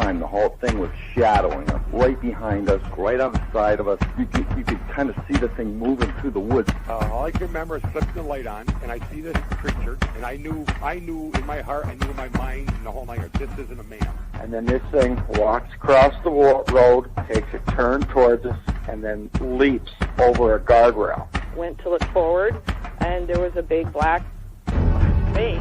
time, the whole thing was shadowing us, right behind us, right on the side of us. You could kind of see the thing moving through the woods. All I can remember is flipping the light on, and I see this creature, and I knew in my heart, I knew in my mind, and the whole night, this isn't a man. And then this thing walks across the road, takes a turn towards us, and then leaps over a guardrail. Went to look forward, and there was a big black face.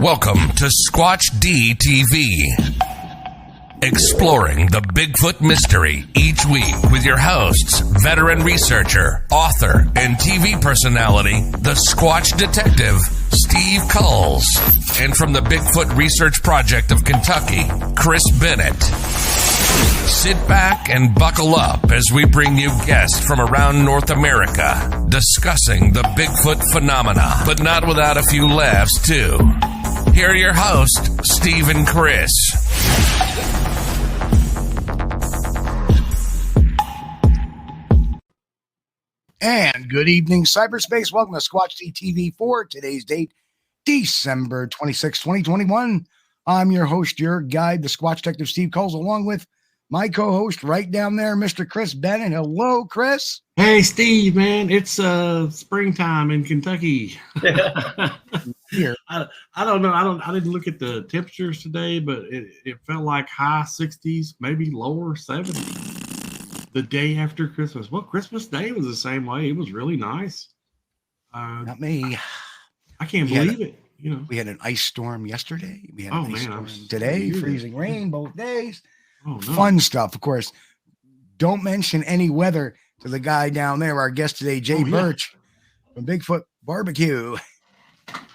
Welcome to Squatch-D TV, exploring the Bigfoot mystery each week with your hosts, veteran researcher, author, and TV personality, the Squatch Detective, Steve Kulls, and from the Bigfoot Research Project of Kentucky, Chris Bennett. Sit back and buckle up as we bring you guests from around North America discussing the Bigfoot phenomena, but not without a few laughs, too. Here are your hosts, Steve and Chris. And good evening, cyberspace. Welcome to Squatch-D TV for today's date, December 26, 2021. I'm your host, your guide, the Squatch Detective, Steve Kulls, along with my co-host right down there, Mr. Chris Bennett. Hello, Chris. Hey, Steve, man. It's springtime in Kentucky. Here. I don't know. I didn't look at the temperatures today, but it felt like high 60s, maybe lower 70s. The day after Christmas. Well, Christmas Day was the same way. It was really nice. Not me. I can't believe it. You know, we had an ice storm yesterday. We had Oh, an ice man, storm today. weird. Freezing rain both days. Oh, no. Fun stuff, of course. Don't mention any weather to the guy down there, our guest today, Jay Birch from Bigfoot Barbecue.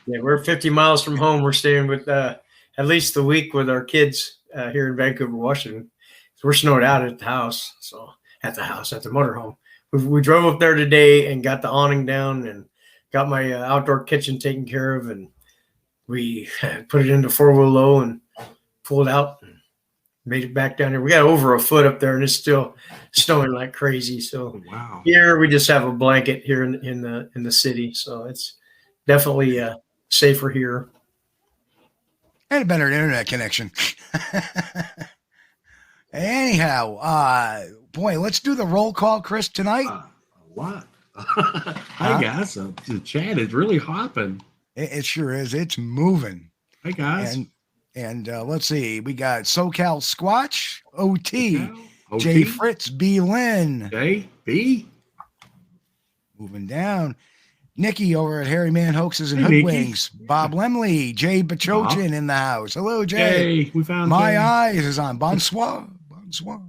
Yeah, we're 50 miles from home. We're staying with at least the week with our kids here in Vancouver, Washington. So we're snowed out at the house. So at the motorhome. We drove up there today and got the awning down and got my outdoor kitchen taken care of, and we put it into 4-wheel low and pulled out and made it back down here. We got over a foot up there, and it's still snowing like crazy. So Wow. here we just have a blanket here in the city. So it's definitely safer here. And a better internet connection. Anyhow, boy, let's do the roll call, Chris, tonight. A lot. Hey, guys. The chat is really hopping. It sure is. It's moving. Hey, guys. And let's see. We got SoCal Squatch, OT, OT. J Fritz, B Lynn. J B. Moving down. Nikki over at Harry Man Hoaxes and Hey, Nikki. Hoodwings. Bob Lemley, Jay Bachochin in the house. Hello, Jay. Hey, we found My Jay. Eyes is on. Bonsoir. Bonsoir.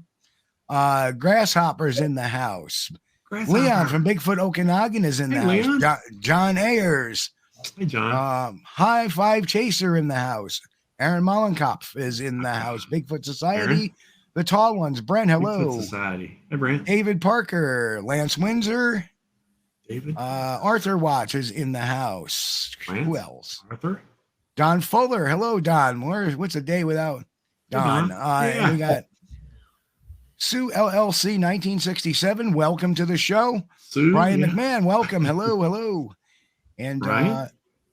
Grasshopper's in the house. Grasshopper. Leon from Bigfoot Okanagan is in the Hey, house. Leon. John Ayers. Hey, John. High Five Chaser in the house. Aaron Mollenkopf is in the house. Bigfoot Society. Aaron. The tall ones. Brent, hello. Bigfoot Society. Hey, Brent. David Parker. Lance Windsor. David. Arthur Watch is in the house. Lance? Who else? Arthur. Don Fuller. Hello, Don. What's a day without Don? And we got Sue LLC 1967. Welcome to the show. Sue, Brian McMahon. Welcome. Hello. And Right.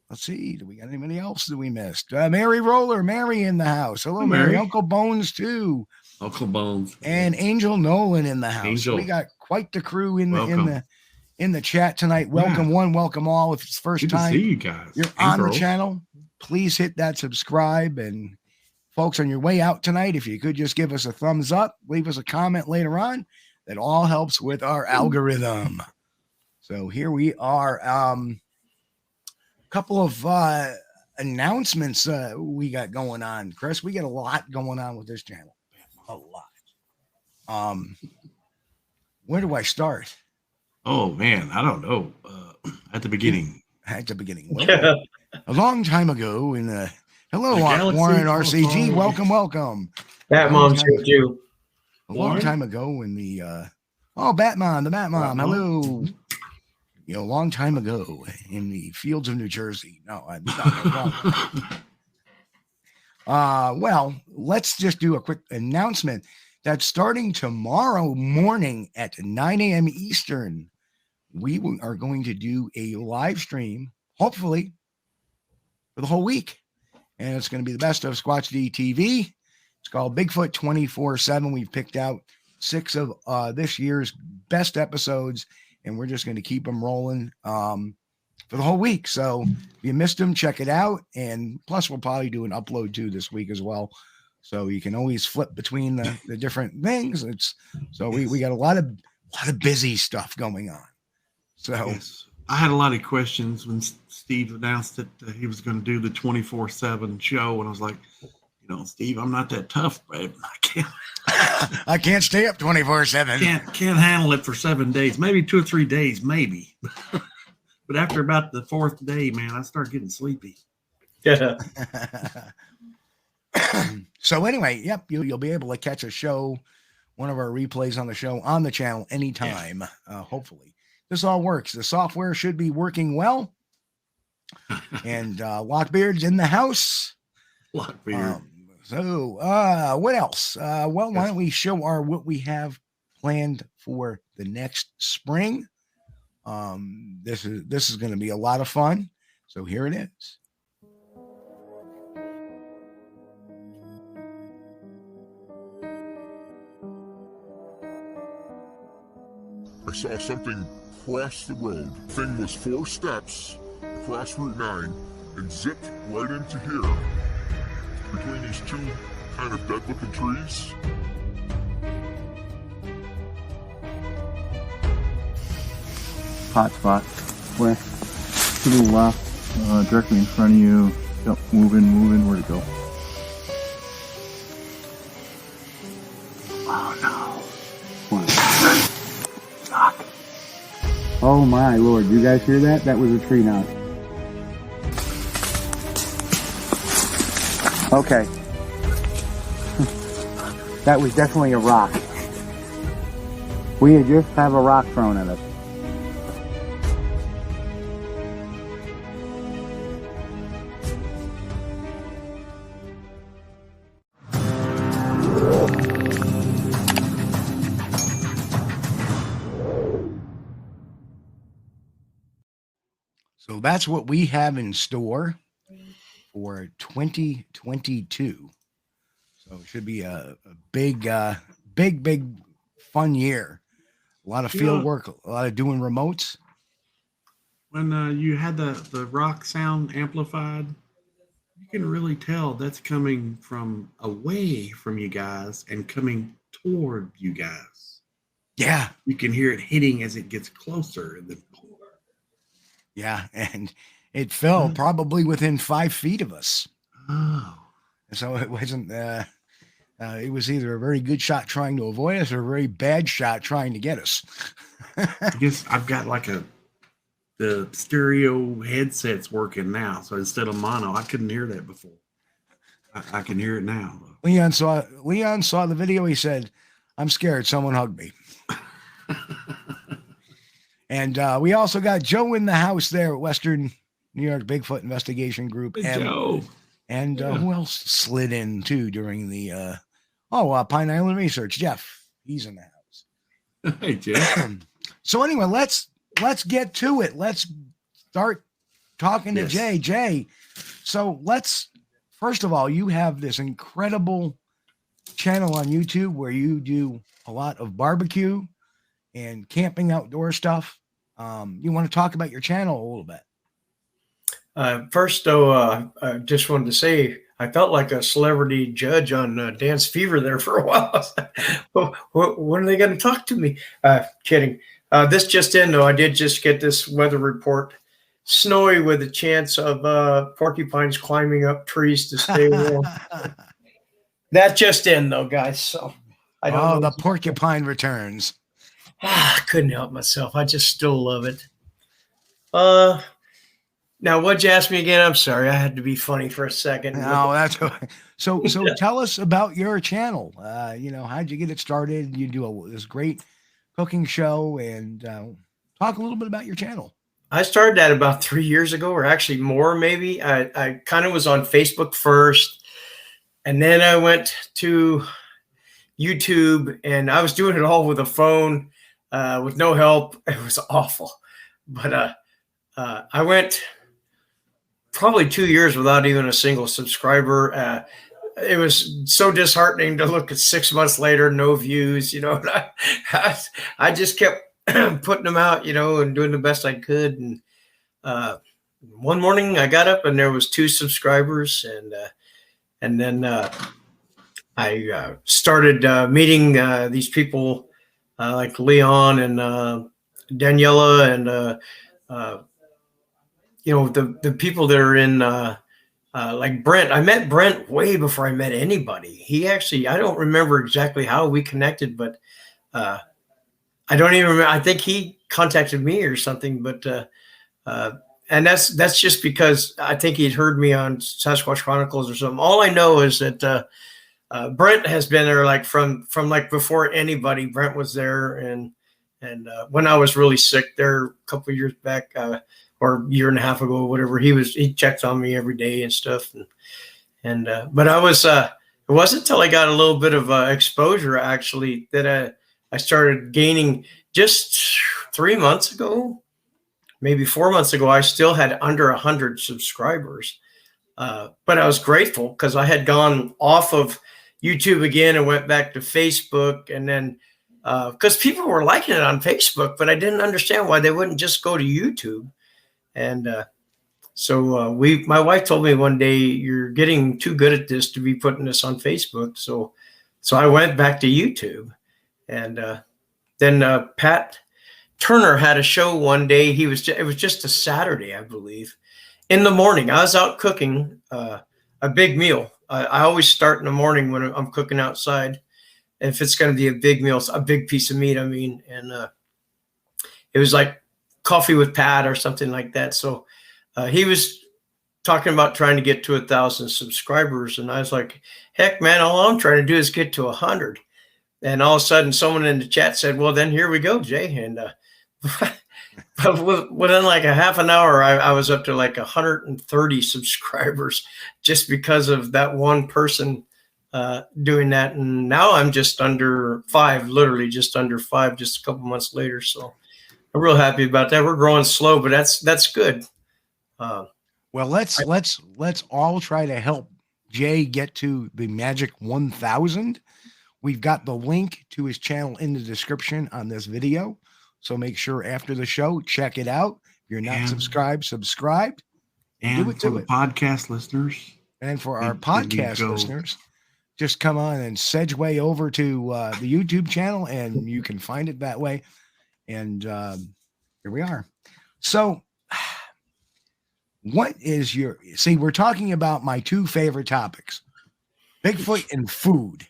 let's see. Do we got anybody else that we missed? Mary Roller. Mary in the house. Hello, Hey, Mary. Mary. Uncle Bones too. Uncle Bones. And Angel Nolan in the house. Angel. We got quite the crew in Welcome. the chat tonight. Welcome one, welcome all. If it's the first Good to time see you guys. you're And on the girls. channel, please hit that subscribe. And folks, on your way out tonight, if you could just give us a thumbs up, leave us a comment later on. That all helps with our algorithm. So here we are. Couple of announcements we got going on. Chris, we got a lot going on with this channel. A lot. Where do I start? Oh man, I don't know. At the beginning. Well, a long time ago in hello, The galaxy Warren far, RCG. far away. Welcome. That mom's here too. A long time ago in the Batman, the Batmom. Hello. A long time ago in the fields of New Jersey. No, I'm not wrong. Well, let's just do a quick announcement that starting tomorrow morning at 9 a.m. Eastern, we are going to do a live stream, hopefully, for the whole week. And it's going to be the best of Squatch-D TV. It's called Bigfoot 24/7. We've picked out 6 of this year's best episodes, and we're just going to keep them rolling for the whole week. So if you missed them, check it out. And plus, we'll probably do an upload too this week as well. So you can always flip between the different things. So we got a lot of busy stuff going on. So Yes. I had a lot of questions when Steve announced that he was going to do the 24/7 show, and I was like, Steve, I'm not that tough, babe. I can't stay up 24/7. Can't handle it for 7 days, maybe 2 or 3 days, maybe. But after about the 4th day, man, I start getting sleepy. Yeah. So anyway, yep, you'll be able to catch a show, one of our replays on the show on the channel anytime. Hopefully, this all works. The software should be working well. And Lockbeard's in the house. Lockbeard. So what else? Well, why don't we show what we have planned for the next spring? This is going to be a lot of fun. So here it is. I saw something cross the road. The thing was 4 steps across Route 9 and zipped right into here between these 2 kind of dead-looking trees. Hot spot. Where? To the left, directly in front of you. Yep, moving. Where'd it go? Oh no. What? Fuck. Oh my lord, you guys hear that? That was a tree knot. Okay. That was definitely a rock. We had just have a rock thrown at us. So that's what we have in store for 2022. So it should be a big fun year. A lot of field work, a lot of doing remotes. When you had the rock sound amplified, you can really tell that's coming from away from you guys and coming toward you guys. Yeah. You can hear it hitting as it gets closer. Yeah, and it fell probably within 5 feet of us. Oh. So it wasn't, it was either a very good shot trying to avoid us or a very bad shot trying to get us. I guess I've got like the stereo headsets working now. So instead of mono, I couldn't hear that before. I can hear it now. Leon saw the video. He said, "I'm scared. Someone hugged me." And we also got Joe in the house there at Western New York Bigfoot Investigation Group. Hey, And Joe. And who else slid in too during the Pine Island Research? Jeff, he's in the house. Hey, Jeff. So anyway, let's get to it. Let's start talking to Jay. Jay, so first of all, you have this incredible channel on YouTube where you do a lot of barbecue and camping outdoor stuff. You want to talk about your channel a little bit? First, though, I just wanted to say I felt like a celebrity judge on Dance Fever there for a while. When are they going to talk to me? Kidding. This just in, though, I did just get this weather report. Snowy with a chance of porcupines climbing up trees to stay warm. That just in, though, guys. So I don't know. The porcupine returns. I couldn't help myself. I just still love it. Now, what'd you ask me again? I'm sorry. I had to be funny for a second. No, that's okay. So tell us about your channel. How'd you get it started? You do this great cooking show, and talk a little bit about your channel. I started that about 3 years ago, or actually more, maybe. I kind of was on Facebook first, and then I went to YouTube, and I was doing it all with a phone with no help. It was awful. But I went probably 2 years without even a single subscriber. It was so disheartening to look at 6 months later, no views, I just kept putting them out, and doing the best I could. And one morning I got up and there was 2 subscribers, and then I started meeting these people like Leon and Daniela and the people that are in like Brent. I met Brent way before I met anybody. He actually, I don't remember exactly how we connected, but I don't even remember. I think he contacted me or something, but and that's just because I think he'd heard me on Sasquatch Chronicles or something. All I know is that Brent has been there like from like before anybody. Brent was there, and when I was really sick there a couple of years back, or a year and a half ago, whatever, he checked on me every day and stuff. But I was, it wasn't until I got a little bit of exposure actually that I started gaining. Just 3 months ago, maybe 4 months ago, I still had under 100 subscribers. But I was grateful because I had gone off of YouTube again and went back to Facebook. And then, because people were liking it on Facebook, but I didn't understand why they wouldn't just go to YouTube. And so my wife told me one day, you're getting too good at this to be putting this on Facebook. So I went back to YouTube, and then Pat Turner had a show one day. It was just a Saturday, I believe, in the morning. I was out cooking a big meal. I always start in the morning when I'm cooking outside. If it's going to be a big meal, a big piece of meat, I mean, and it was like coffee with Pat or something like that. So he was talking about trying to get to 1,000 subscribers. And I was like, heck, man, all I'm trying to do is get to 100. And all of a sudden someone in the chat said, well, then here we go, Jay. And within like a half an hour, I was up to like 130 subscribers just because of that one person doing that. And now I'm just under 5, literally just under 5, just a couple months later. So I'm real happy about that. We're growing slow, but that's good. Well, let's all try to help Jay get to the magic 1,000. We've got the link to his channel in the description on this video. So make sure after the show, check it out. If you're not subscribed. And for the podcast listeners. And for our podcast listeners, just come on and segue over to the YouTube channel, and you can find it that way. And here we are. So what is we're talking about my 2 favorite topics, Bigfoot and food.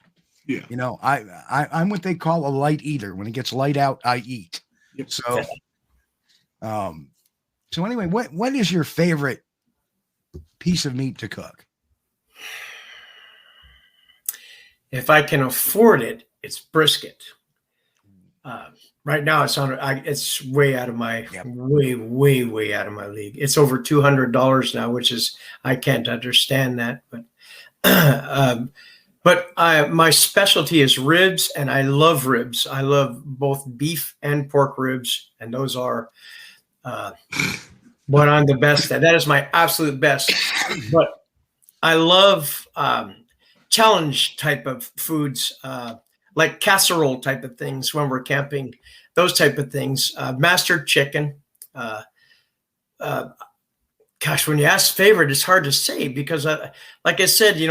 Yeah. I'm what they call a light eater. When it gets light out, I eat. Yep. So anyway, what is your favorite piece of meat to cook? If I can afford it, it's brisket. Right now, it's way out of my way out of my league. It's over $200 now, which is I can't understand that. But my specialty is ribs, and I love ribs. I love both beef and pork ribs, and those are what I'm the best at. That is my absolute best. But I love challenge type of foods, like casserole type of things when we're camping. Those type of things, mastered chicken. Gosh, when you ask favorite, it's hard to say because, like I said,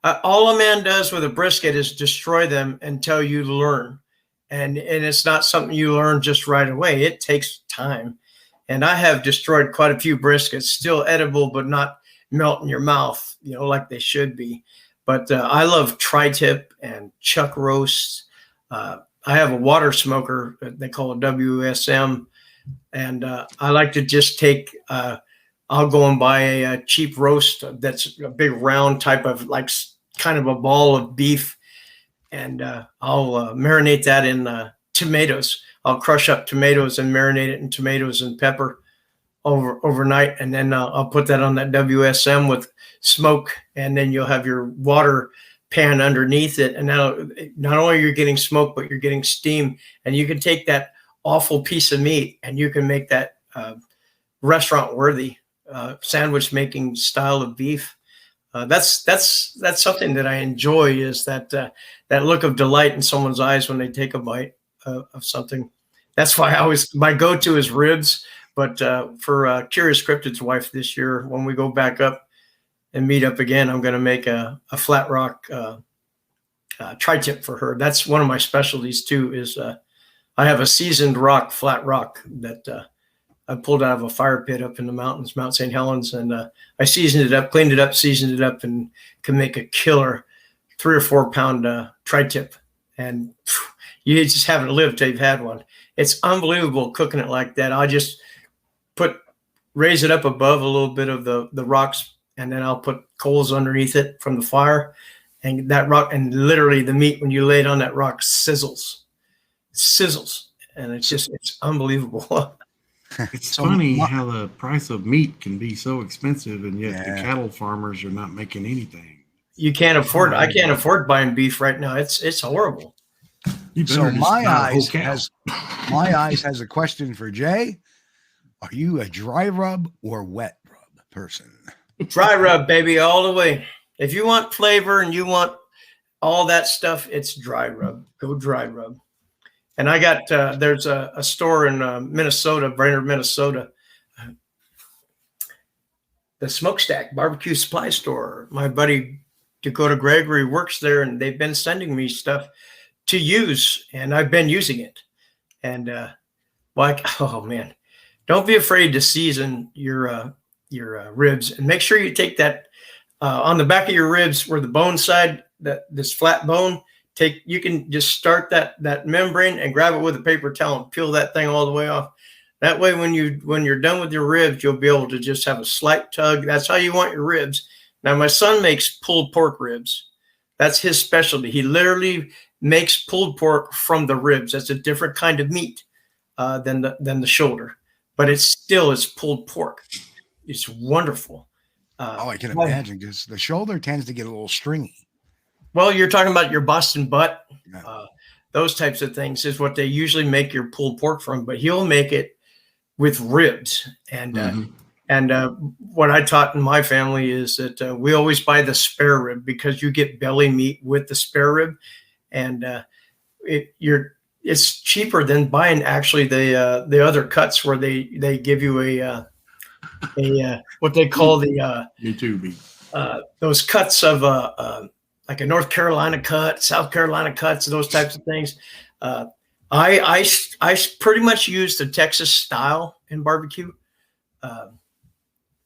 all a man does with a brisket is destroy them until you learn, and it's not something you learn just right away. It takes time, and I have destroyed quite a few briskets, still edible but not melt in your mouth, like they should be. But I love tri-tip and chuck roasts. I have a water smoker, they call it WSM. And I like to just take, I'll go and buy a cheap roast that's a big round type of kind of a ball of beef. And I'll marinate that in tomatoes. I'll crush up tomatoes and marinate it in tomatoes and pepper overnight. And then I'll put that on that WSM with smoke. And then you'll have your water pan underneath it, and now not only you're getting smoke, but you're getting steam, and you can take that awful piece of meat and you can make that restaurant worthy sandwich making style of beef. That's something that I enjoy, is that look of delight in someone's eyes when they take a bite of something. That's why my go-to is ribs. But for Curious Cryptid's wife this year, when we go back up and meet up again, I'm going to make a flat rock tri-tip for her. That's one of my specialties too, is I have a seasoned flat rock that I pulled out of a fire pit up in the mountains, Mount St. Helens. And I seasoned it up, cleaned it up, seasoned it up, and can make a killer 3 or 4 pound tri-tip. And you just haven't lived till you've had one. It's unbelievable cooking it like that. I just raise it up above a little bit of the rocks, and then I'll put coals underneath it from the fire, and that rock, and literally the meat, when you lay it on that rock, sizzles, and it's unbelievable. It's funny how the price of meat can be so expensive, and yet the cattle farmers are not making anything. You can't afford. I can't afford buying beef right now. It's horrible. So my eyes has a question for Jay. Are you a dry rub or wet rub person? Dry rub, baby, all the way. If you want flavor and you want all that stuff, it's dry rub. Go dry rub. And I got there's a store in Minnesota, Brainerd, Minnesota, the Smokestack Barbecue Supply Store. My buddy Dakota Gregory works there, and they've been sending me stuff to use, and I've been using it. And oh man, don't be afraid to season your ribs, and make sure you take that on the back of your ribs where the bone side, this flat bone. You can just start that membrane and grab it with a paper towel and peel that thing all the way off. That way, when you're done with your ribs, you'll be able to just have a slight tug. That's how you want your ribs. Now, my son makes pulled pork ribs. That's his specialty. He literally makes pulled pork from the ribs. That's a different kind of meat than the shoulder, but it's pulled pork. It's wonderful. I can imagine, because the shoulder tends to get a little stringy. Well, you're talking about your Boston butt. Those types of things is what they usually make your pulled pork from, but he'll make it with ribs. And what I taught in my family is that we always buy the spare rib, because you get belly meat with the spare rib, and it's cheaper than buying actually the other cuts, where they give you a what they call the those cuts of like a North Carolina cut, South Carolina cuts, those types of things. I pretty much use the Texas style in barbecue,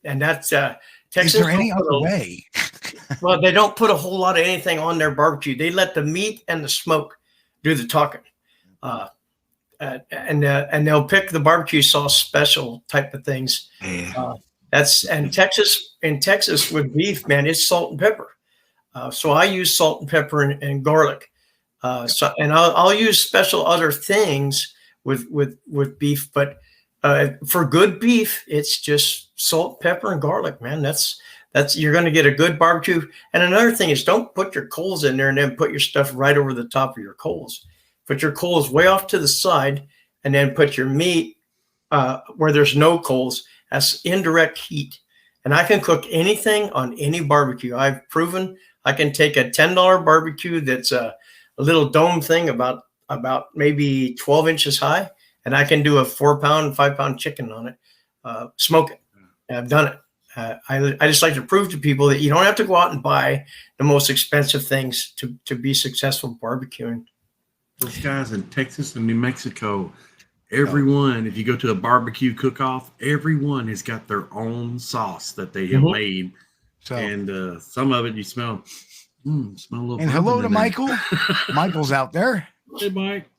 and that's Texas. Is there any other way? Well, they don't put a whole lot of anything on their barbecue. They let the meat and the smoke do the talking, and they'll pick the barbecue sauce special type of things. In Texas with beef, man, it's salt and pepper. So I use salt and pepper and garlic. And I'll use special other things with beef. But for good beef, it's just salt, pepper, and garlic, man. That's you're going to get a good barbecue. And another thing is, don't put your coals in there and then put your stuff right over the top of your coals. Put your coals way off to the side, and then put your meat where there's no coals as indirect heat. And I can cook anything on any barbecue. I've proven I can take a $10 barbecue that's a little dome thing about maybe 12 inches high, and I can do a 4-pound, 5-pound chicken on it, smoke it. I've done it. I just like to prove to people that you don't have to go out and buy the most expensive things to be successful barbecuing. Those guys in Texas and New Mexico, everyone, if you go to a barbecue cook-off, everyone has got their own sauce that they have made. So, and some of it you smell a little. And hello to Michael. Michael's out there. Hey, Mike.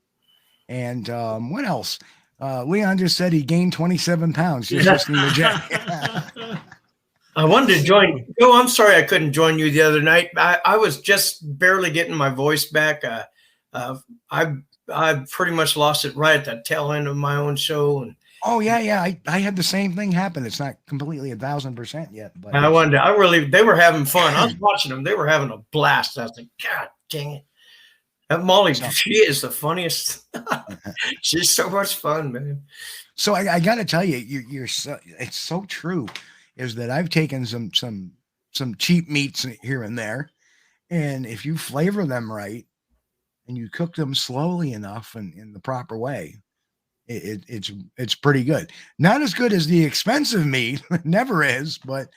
And what else? Leon just said he gained 27 pounds just listening to Jack. I wanted to join. Oh, I'm sorry I couldn't join you the other night. I was just barely getting my voice back. I pretty much lost it right at the tail end of my own show. And oh yeah. I had the same thing happen. It's not completely 1,000% yet, but they were having fun. I was watching them. They were having a blast. I was like, God dang it. That Molly, she is the funniest. She's so much fun, man. So I got to tell you, it's so true. Is that I've taken some cheap meats here and there, and if you flavor them right and you cook them slowly enough and in the proper way, it's pretty good. Not as good as the expensive meat, never is, but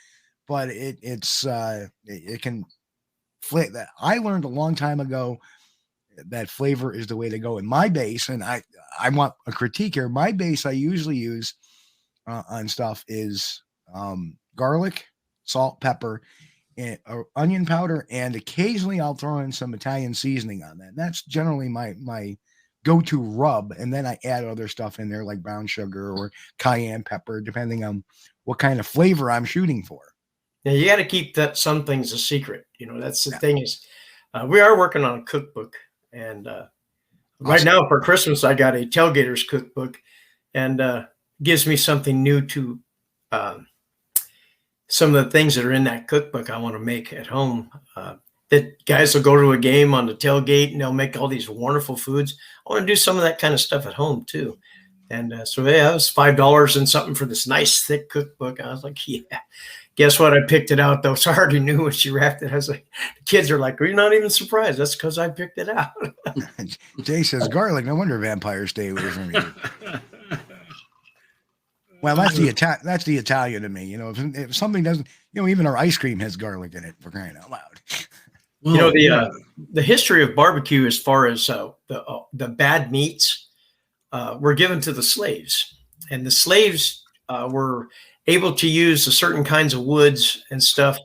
it can flavor that. I learned a long time ago that flavor is the way to go. In my base, and I want a critique here. My base I usually use on stuff is garlic, salt, pepper, and onion powder, and occasionally I'll throw in some Italian seasoning on that. That's generally my go-to rub, and then I add other stuff in there like brown sugar or cayenne pepper, depending on what kind of flavor I'm shooting for. Yeah, you got to keep some things a secret. That's the thing is, we are working on a cookbook, and right now for Christmas I got a Tailgaters cookbook, and gives me something new to. Some of the things that are in that cookbook I want to make at home. That guys will go to a game on the tailgate and they'll make all these wonderful foods. I want to do some of that kind of stuff at home too. And so yeah, it was $5 and something for this nice thick cookbook. I was like, yeah. Guess what? I picked it out though. So I already knew when she wrapped it. I was like, the kids are like, "Are you not even surprised?" That's because I picked it out. Jay says garlic. No wonder vampires stay away from you. Well, that's the Italian to me. If something doesn't, even our ice cream has garlic in it, for crying out loud. Well, the history of barbecue, as far as the bad meats, were given to the slaves, and the slaves were able to use certain kinds of woods and stuff.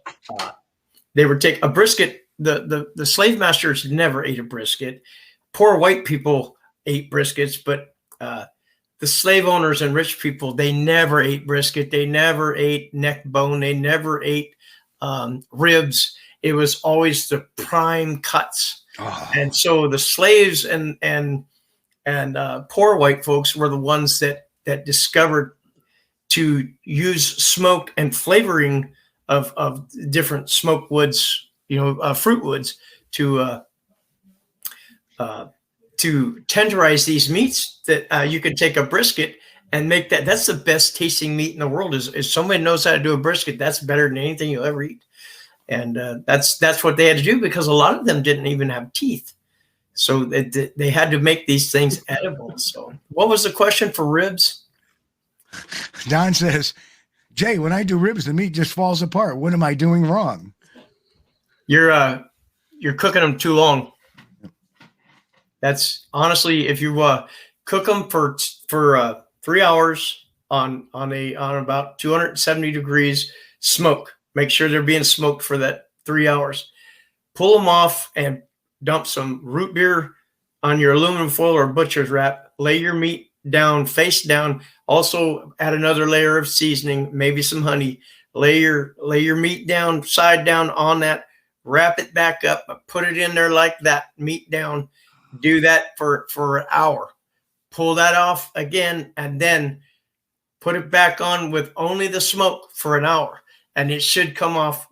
They would take a brisket. The slave masters never ate a brisket. Poor white people ate briskets, but the slave owners and rich people, they never ate brisket. They never ate neck bone. They never ate ribs. It was always the prime cuts. Oh. And so the slaves and poor white folks were the ones that discovered to use smoke and flavoring of different smoke woods, fruit woods to tenderize these meats that you could take a brisket and make that. That's the best tasting meat in the world. Is somebody knows how to do a brisket, that's better than anything you'll ever eat. And that's what they had to do, because a lot of them didn't even have teeth. So they had to make these things edible. So what was the question for ribs? Don says, Jay, when I do ribs, the meat just falls apart. What am I doing wrong? You're cooking them too long. That's honestly, if you cook them for 3 hours on about 270 degrees, smoke. Make sure they're being smoked for that 3 hours. Pull them off and dump some root beer on your aluminum foil or butcher's wrap. Lay your meat down, face down. Also add another layer of seasoning, maybe some honey. Lay your meat down, side down on that. Wrap it back up. Put it in there like that. Meat down. Do that for an hour. pull that off again, and then put it back on with only the smoke for an hour, and it should come off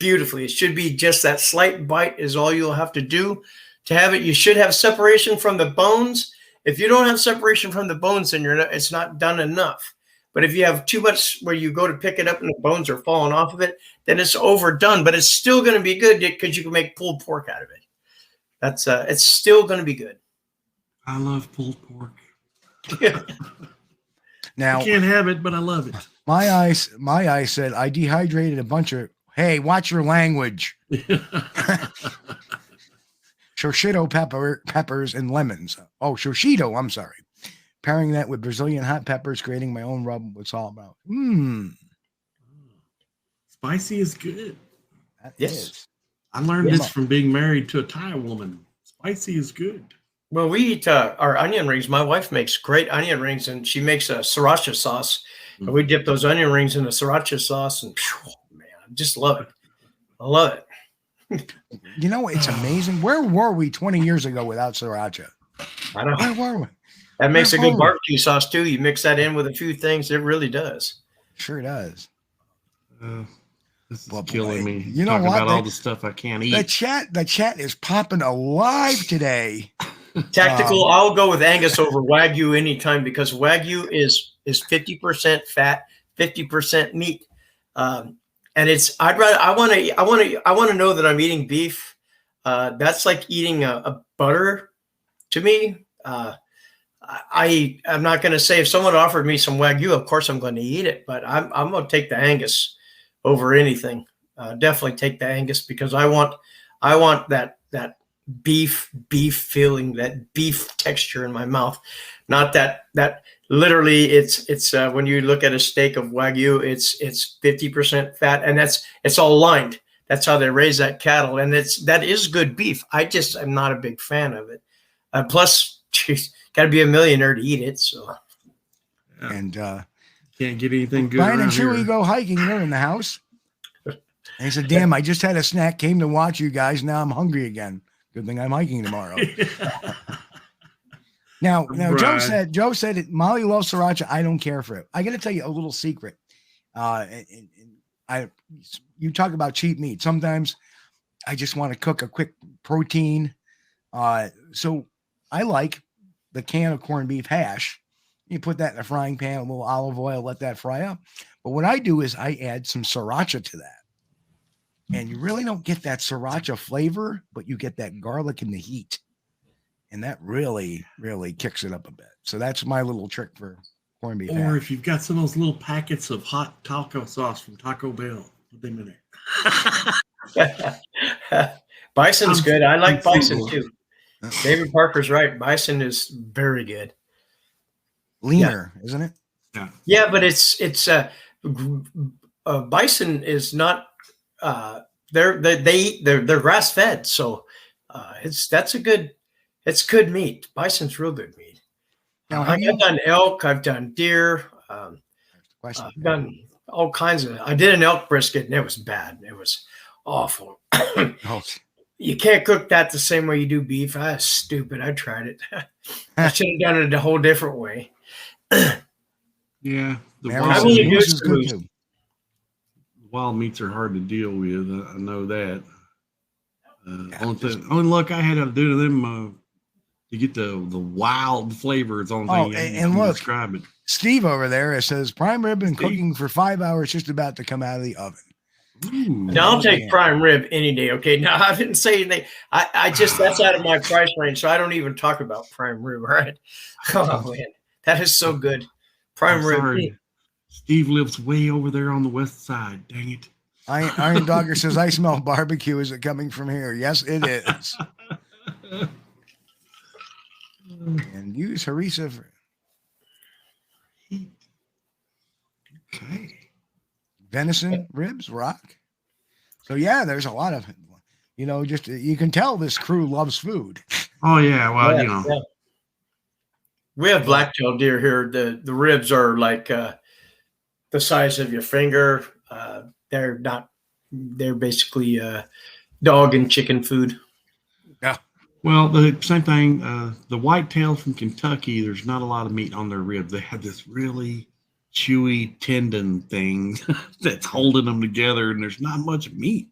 beautifully. It should be just that slight bite is all you'll have to do to have it. You should have separation from the bones. If you don't have separation from the bones, then it's not done enough. But if you have too much where you go to pick it up and the bones are falling off of it, then it's overdone. But it's still going to be good because you can make pulled pork out of it. That's it's still going to be good. I love pulled pork. Now I can't have it, but I love it. My eyes said I dehydrated a bunch of. Hey, watch your language. Shoshido peppers and lemons. Oh, Shoshido, I'm sorry. Pairing that with Brazilian hot peppers, creating my own rub. What's all about? Spicy is good. Yes. I learned this from being married to a Thai woman. Spicy is good. Well, we eat our onion rings. My wife makes great onion rings, and she makes a sriracha sauce. And we dip those onion rings in the sriracha sauce, and man, I just love it. I love it. You know, it's amazing. Where were we 20 years ago without sriracha? I know. Where were we? That makes a good barbecue sauce, too. You mix that in with a few things. It really does. Sure does. This is killing me. You know Talking what? about all the stuff I can't eat. The chat is popping alive today. Tactical, I'll go with Angus over Wagyu anytime because Wagyu is 50% fat, 50% meat. And I want to know that I'm eating beef. That's like eating a butter to me. I'm not going to say if someone offered me some Wagyu, of course I'm going to eat it, but I'm going to take the Angus over anything. Definitely take the Angus because I want that beef feeling, that beef texture in my mouth. Not that literally it's when you look at a steak of Wagyu, it's 50% fat, and it's all lined. That's how they raise that cattle, and that is good beef. I'm not a big fan of it. Plus, geez, got to be a millionaire to eat it. So, and can't get anything good. Brian and Chewy go hiking. They're in the house. And he said, "Damn, I just had a snack, came to watch you guys. Now I'm hungry again. Good thing I'm hiking tomorrow." Now, Joe said it. Molly loves sriracha. I don't care for it. I got to tell you a little secret. You talk about cheap meat. Sometimes I just want to cook a quick protein. So I like the can of corned beef hash. You put that in a frying pan, a little olive oil, let that fry up. But what I do is I add some sriracha to that. And you really don't get that sriracha flavor, but you get that garlic and the heat. And that really, really kicks it up a bit. So that's my little trick for corned beef. Or if you've got some of those little packets of hot taco sauce from Taco Bell, put them in there. Bison's good. I like bison too. David Parker's right. Bison is very good. Leaner, isn't it? Yeah, but it's bison is not. They're grass fed, so it's good meat. Bison's real good meat. I've done elk, I've done deer, I've done all kinds of. I did an elk brisket and it was bad. It was awful. You can't cook that the same way you do beef. I was stupid. I tried it. I should have done it a whole different way. Yeah, wild meats are hard to deal with. I know that. Only luck I had to do to them to get the wild flavor. It's the only thing and look, describe it. Steve over there says prime rib been cooking for 5 hours, just about to come out of the oven. Now I'll take prime rib any day. Okay. Now I didn't say anything. I just that's out of my price range, so I don't even talk about prime rib. Right? Oh man, that is so good. Prime rib. Sorry. Steve lives way over there on the west side. Dang it. Iron Dogger says, I smell barbecue. Is it coming from here? Yes, it is. And use harissa for okay. Venison ribs, rock. So yeah, there's a lot of, just you can tell this crew loves food. Oh yeah, well, Yeah. We have black-tailed deer here. The ribs are like the size of your finger. They're basically dog and chicken food. Yeah. Well, the same thing. The whitetail from Kentucky, there's not a lot of meat on their ribs. They have this really chewy tendon thing that's holding them together, and there's not much meat.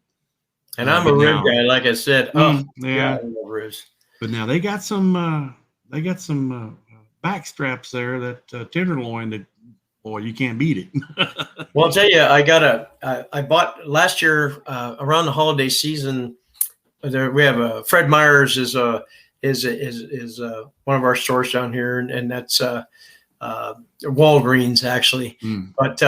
And I'm a rib guy, like I said. Oh, yeah, I love ribs. But now they got some back straps there that tenderloin that, boy, you can't beat it. Well, I'll tell you, I bought last year around the holiday season. We have Fred Meyer's is one of our stores down here, and that's Walgreens actually. But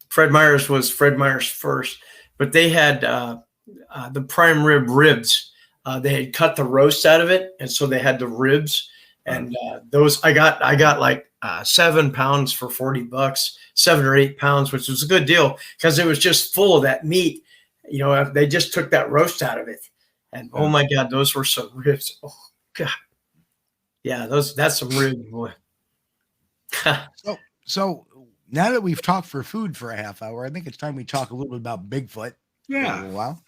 Fred Meyer's was Fred Meyer's first, but they had the prime ribs. They had cut the roast out of it, and so they had the ribs, and those I got like 7 pounds for $40, 7 or 8 pounds, which was a good deal because it was just full of that meat. You know, they just took that roast out of it. And oh my God, those were some ribs. Oh God. Yeah, that's some ribs, boy. So now that we've talked for food for a half hour, I think it's time we talk a little bit about Bigfoot. Yeah. For a little while.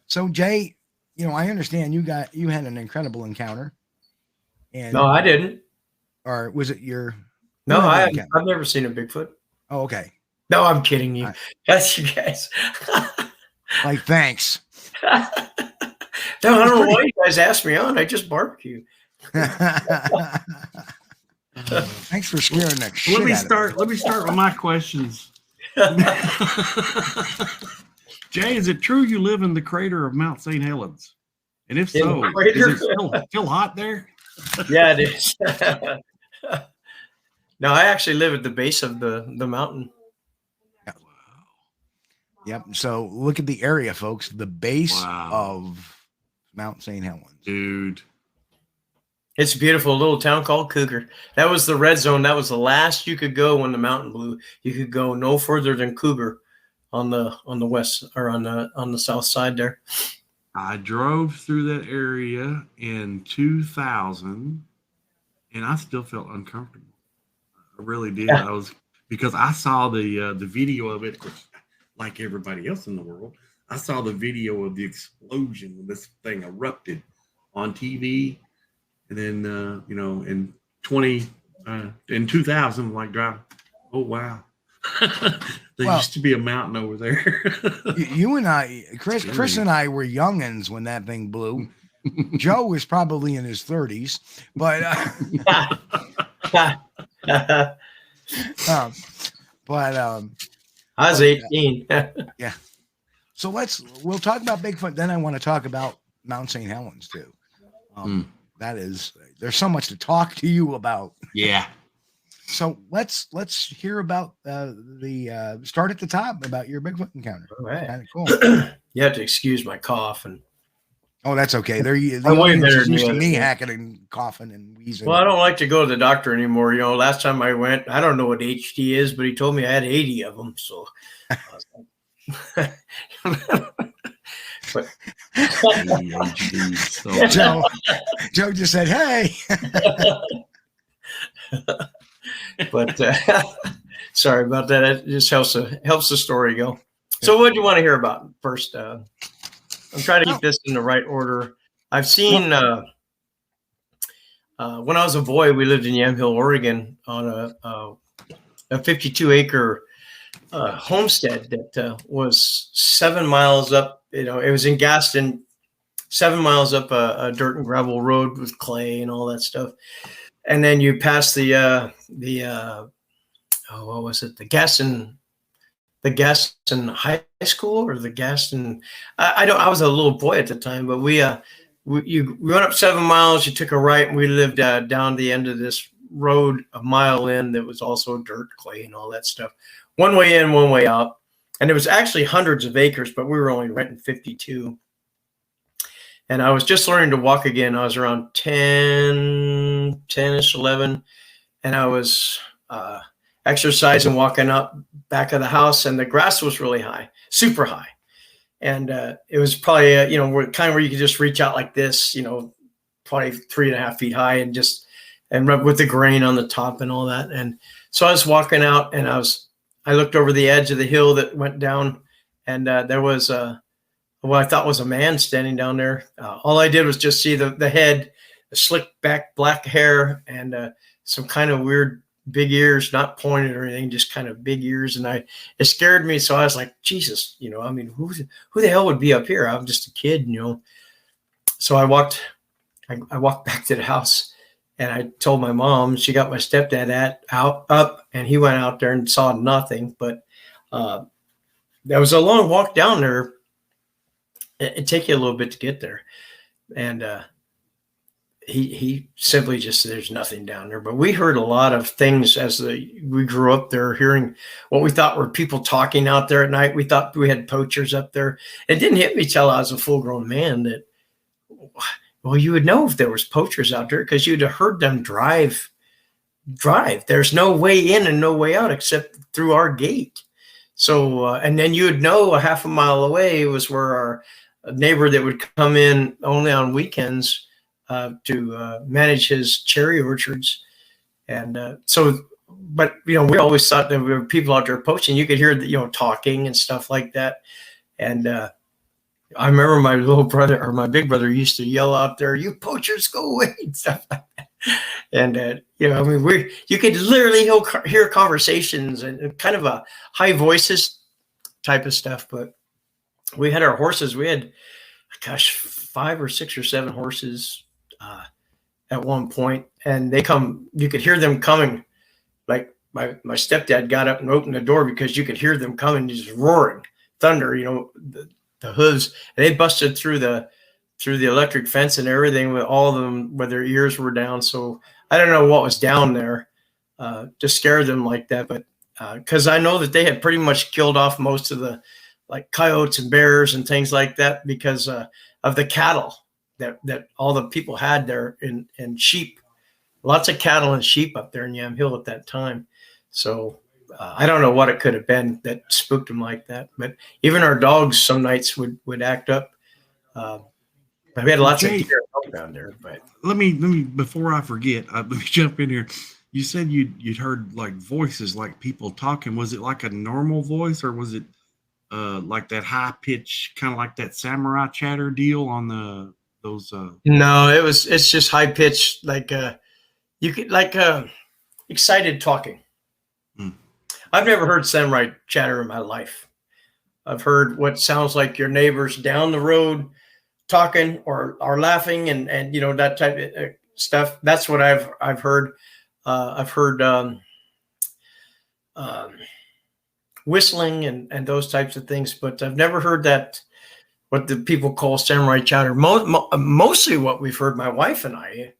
So Jay, you know, I understand you had an incredible encounter. And no, I didn't. Or was it your No, I've never seen a Bigfoot. Oh, okay. No, I'm kidding you. That's you guys. Like, thanks. No, I don't know why you guys asked me on. I just barbecue. Thanks for scaring that shit. Let me start with my questions. Jay, is it true you live in the crater of Mount St. Helens? And if so, is it still hot there? Yeah, it is. No, I actually live at the base of the mountain. Yep. So look at the area, folks. The base of Mount St. Helens. Dude. It's a beautiful little town called Cougar. That was the red zone. That was the last you could go when the mountain blew. You could go no further than Cougar on the west or on the south side there. I drove through that area in 2000 and I still felt uncomfortable. I really did. Yeah. Because I saw the video of it, like everybody else in the world. I saw the video of the explosion when this thing erupted on TV. And then, in 2000, like driving, oh, wow. There used to be a mountain over there. You and I, Chris and I were youngins when that thing blew. Joe was probably in his 30s, but I was 18. Yeah. So we'll talk about Bigfoot. Then I want to talk about Mount St. Helens too. There's so much to talk to you about. Yeah. So let's hear about the start at the top about your Bigfoot encounter. All right. Kind of cool. You have to excuse my cough and. Oh, that's okay. They're way better than used to you. me hacking and coughing and wheezing. Well, I don't like to go to the doctor anymore. You know, last time I went, I don't know what HD is, but he told me I had 80 of them. So. But Joe just said, "Hey," but sorry about that. It just helps the story go. So, what do you want to hear about first? I'm trying to keep this in the right order. I've seen when I was a boy, we lived in Yamhill, Oregon, on a 52-acre homestead that was 7 miles up. You know, it was in Gaston, 7 miles up a dirt and gravel road with clay and all that stuff. And then you pass what was it? The Gaston High School or the Gaston. I was a little boy at the time, but we went up 7 miles. You took a right, and we lived down the end of this road a mile in that was also dirt, clay, and all that stuff. One way in, one way out. And it was actually hundreds of acres, but we were only renting 52. And I was just learning to walk again. I was around 10-ish, 11. And I was exercising, walking up back of the house. And the grass was really high, super high. And it was probably, where you could just reach out like this, probably 3.5 feet high and with the grain on the top and all that. And so I was walking out and I looked over the edge of the hill that went down, and there was what I thought was a man standing down there. All I did was just see the head slick back black hair and some kind of weird big ears, not pointed or anything, just kind of big ears. And it scared me. So I was like, Jesus, I mean, who the hell would be up here? I'm just a kid, So I walked back to the house and I told my mom. She got my stepdad up, and he went out there and saw nothing. But there was a long walk down there. It'd take you a little bit to get there. And he simply just said, there's nothing down there. But we heard a lot of things as we grew up there, hearing what we thought were people talking out there at night. We thought we had poachers up there. It didn't hit me till I was a full-grown man that, well, you would know if there was poachers out there because you'd have heard them drive. There's no way in and no way out except through our gate. So, and then you would know a half a mile away was where our neighbor that would come in only on weekends to manage his cherry orchards. And but we always thought that there were people out there poaching. You could hear talking and stuff like that. And I remember my little brother or my big brother used to yell out there, "You poachers, go away," and stuff like that. And I mean, you could literally hear conversations and kind of a high voices type of stuff. But we had our horses. We had, 5 or 6 or 7 horses at one point, and you could hear them coming. Like my stepdad got up and opened the door because you could hear them coming, just roaring thunder, the hooves, and they busted through the electric fence and everything with all of them where their ears were down. So I don't know what was down there to scare them like that, but because I know that they had pretty much killed off most of the like coyotes and bears and things like that because of the cattle that all the people had there and sheep, lots of cattle and sheep up there in Yam Hill at that time. So I don't know what it could have been that spooked them like that, but even our dogs some nights would act up. We had lots of deer down there. But let me before I forget, let me jump in here. You said you'd heard like voices, like people talking. Was it like a normal voice, or was it like that high pitch, kind of like that samurai chatter deal on those? No, it's just high pitched, like you could excited talking. I've never heard samurai chatter in my life. I've heard what sounds like your neighbors down the road talking or are laughing and that type of stuff. That's what I've heard. I've heard whistling and those types of things, but I've never heard that what the people call samurai chatter. Mostly what we've heard, my wife and I,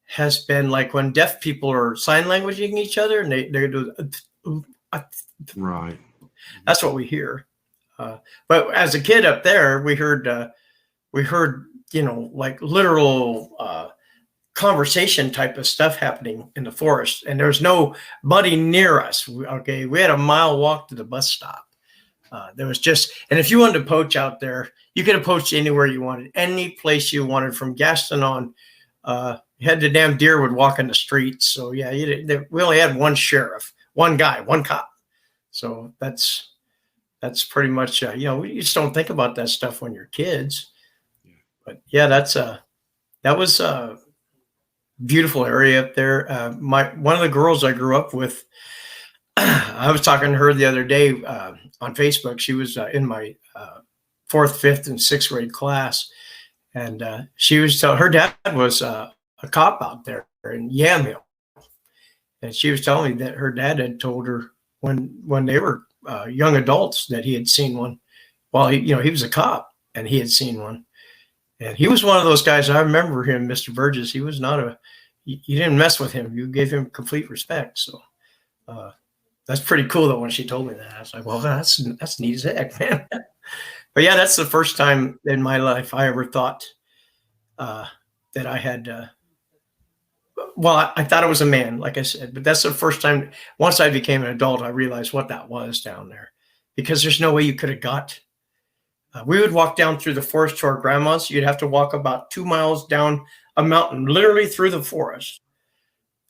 has been like when deaf people are sign languaging each other and they do right. That's what we hear. But as a kid up there, we heard like literal conversation type of stuff happening in the forest, and there's nobody near us. Okay, we had a mile walk to the bus stop. There was and if you wanted to poach out there, you could have poached anywhere you wanted, any place you wanted, from Gaston on. You had the damn deer would walk in the streets. So yeah, we only had one sheriff, one guy, one cop. So that's pretty much you just don't think about that stuff when you're kids. But yeah, that was a beautiful area up there. One of the girls I grew up with, I was talking to her the other day on Facebook. She was in my 4th, 5th, and 6th grade class, and she was telling her dad was a cop out there in Yam Hill, and she was telling me that her dad had told her when they were young adults that he had seen one. Well, he was a cop and he had seen one, and he was one of those guys. I remember him, Mr. Burgess. He was you didn't mess with him. You gave him complete respect. So that's pretty cool though. When she told me that, I was like, well, that's neat as heck, man. But yeah, that's the first time in my life I ever thought that I had. Well, I thought it was a man, like I said, but that's the first time. Once I became an adult, I realized what that was down there, because there's no way you could have got. We would walk down through the forest to our grandma's. You'd have to walk about 2 miles down a mountain, literally through the forest.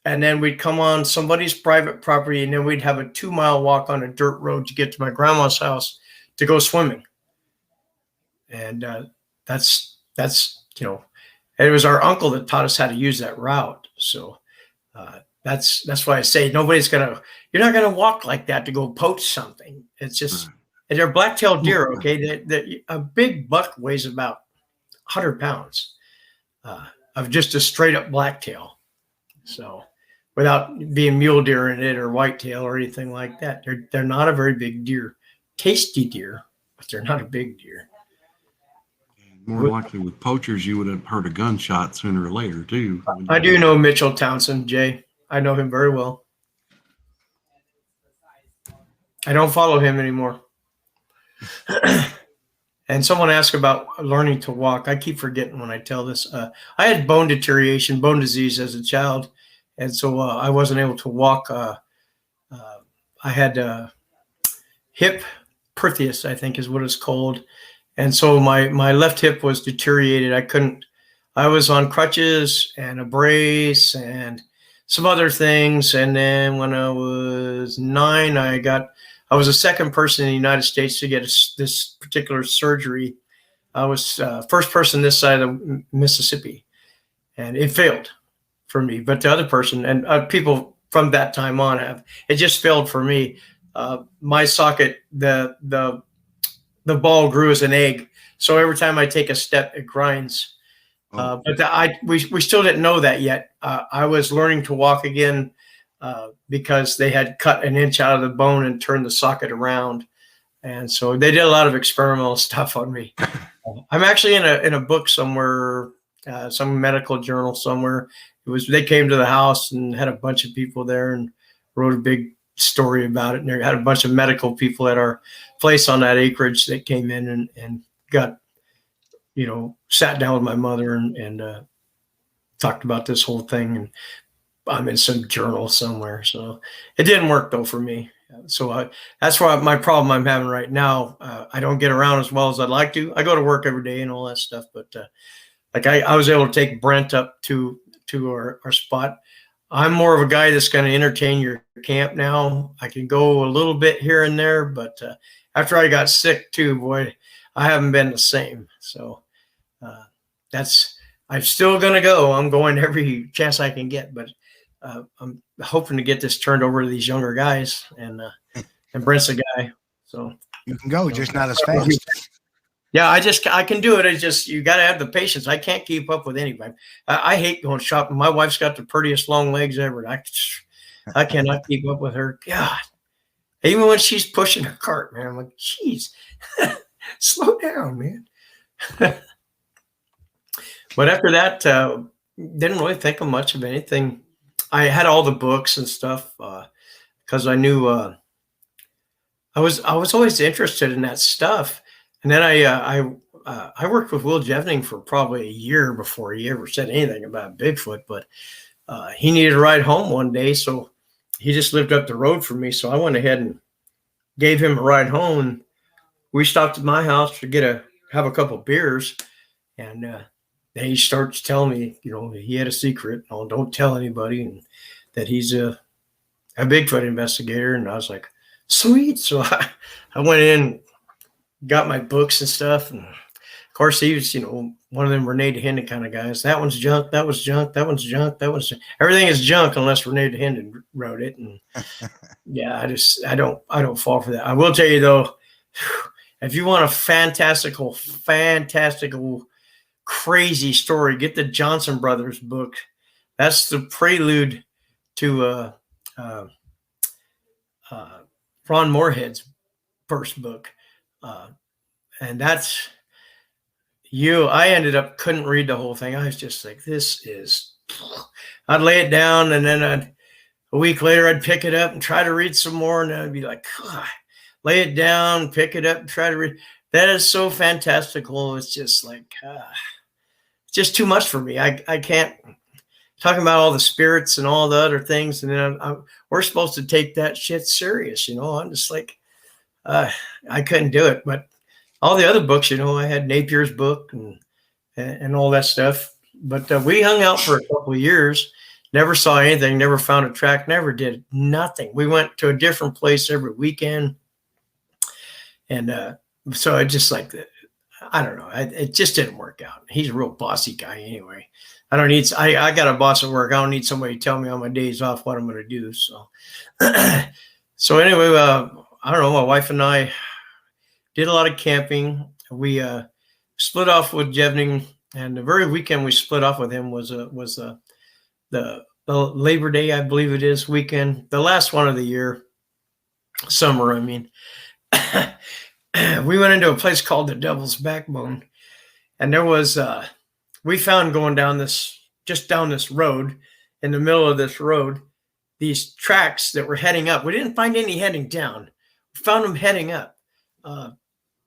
And then we'd come on somebody's private property, and then we'd have a 2-mile walk on a dirt road to get to my grandma's house to go swimming. And that's And it was our uncle that taught us how to use that route. So that's why I say you're not gonna walk like that to go poach something. It's just, and they're black-tailed deer. Okay, a big buck weighs about 100 pounds of just a straight up blacktail. So without being mule deer in it or whitetail or anything like that, they're not a very big deer. Tasty deer, but they're not a big deer. More likely with poachers, you would have heard a gunshot sooner or later too. I do know Mitchell Townsend, Jay. I know him very well. I don't follow him anymore. And someone asked about learning to walk. I keep forgetting when I tell this. I had bone deterioration, bone disease as a child, and so I wasn't able to walk. I had hip Perthes, I think is what it's called. And so my left hip was deteriorated. I was on crutches and a brace and some other things. And then when I was 9, I was the second person in the United States to get this particular surgery. I was first person this side of Mississippi, and it failed for me. But the other person and people from that time on it just failed for me. My socket, the ball grew as an egg, so every time I take a step, it grinds. But we still didn't know that yet. I was learning to walk again because they had cut an inch out of the bone and turned the socket around, and so they did a lot of experimental stuff on me. I'm actually in a book somewhere, some medical journal somewhere. They came to the house and had a bunch of people there and wrote a big story about it, and they had a bunch of medical people at our place on that acreage that came in and got, sat down with my mother and talked about this whole thing. And I'm in some journal somewhere. So it didn't work though for me. So that's why my problem I'm having right now. I don't get around as well as I'd like to. I go to work every day and all that stuff, but I was able to take Brent up to our spot. I'm more of a guy that's going to entertain your camp now. I can go a little bit here and there, but after I got sick too, boy, I haven't been the same. So I'm still going to go. I'm going every chance I can get, but I'm hoping to get this turned over to these younger guys, and Brent's a guy. So you can go, just not as fast. Yeah, I can do it. It's just, you got to have the patience. I can't keep up with anybody. I hate going shopping. My wife's got the prettiest long legs ever. I cannot keep up with her. God, even when she's pushing her cart, man, I'm like, geez, slow down, man. But after that, didn't really think of much of anything. I had all the books and stuff because I knew I was always interested in that stuff. And then I worked with Will Jevning for probably a year before he ever said anything about Bigfoot, but he needed a ride home one day, so he just lived up the road from me. So I went ahead and gave him a ride home. We stopped at my house to have a couple of beers, and then he starts telling me, he had a secret. Oh, don't tell anybody, and that he's a Bigfoot investigator. And I was like, sweet. So I went in, got my books and stuff, and of course he was, one of them Renee DeHenden kind of guys. That one's junk. That was junk. That one's junk. That one's junk. Everything is junk unless Renee DeHenden wrote it. And yeah, I don't fall for that. I will tell you though, if you want a fantastical, crazy story, get the Johnson Brothers book. That's the prelude to Ron Moorhead's first book. And that's I ended up couldn't read the whole thing. I was just like, I'd lay it down, and then a week later I'd pick it up and try to read some more, and I'd be like, lay it down, pick it up, and try to read. That is so fantastical. It's just like it's just too much for me. I can't, talking about all the spirits and all the other things, and then we're supposed to take that shit serious, I'm just like, I couldn't do it. But all the other books, I had Napier's book and all that stuff. But we hung out for a couple of years, never saw anything, never found a track, never did nothing. We went to a different place every weekend. And so I just like, I don't know. It just didn't work out. He's a real bossy guy anyway. I don't need. I got a boss at work. I don't need somebody to tell me on my days off what I'm going to do. So, so anyway, I don't know. My wife and I did a lot of camping. We split off with Jevning, and the very weekend we split off with him was the Labor Day, I believe it is, weekend, the last one of the year, summer. I mean, we went into a place called the Devil's Backbone, and there was we found going down this road, in the middle of this road, these tracks that were heading up. We didn't find any heading down. We found them heading up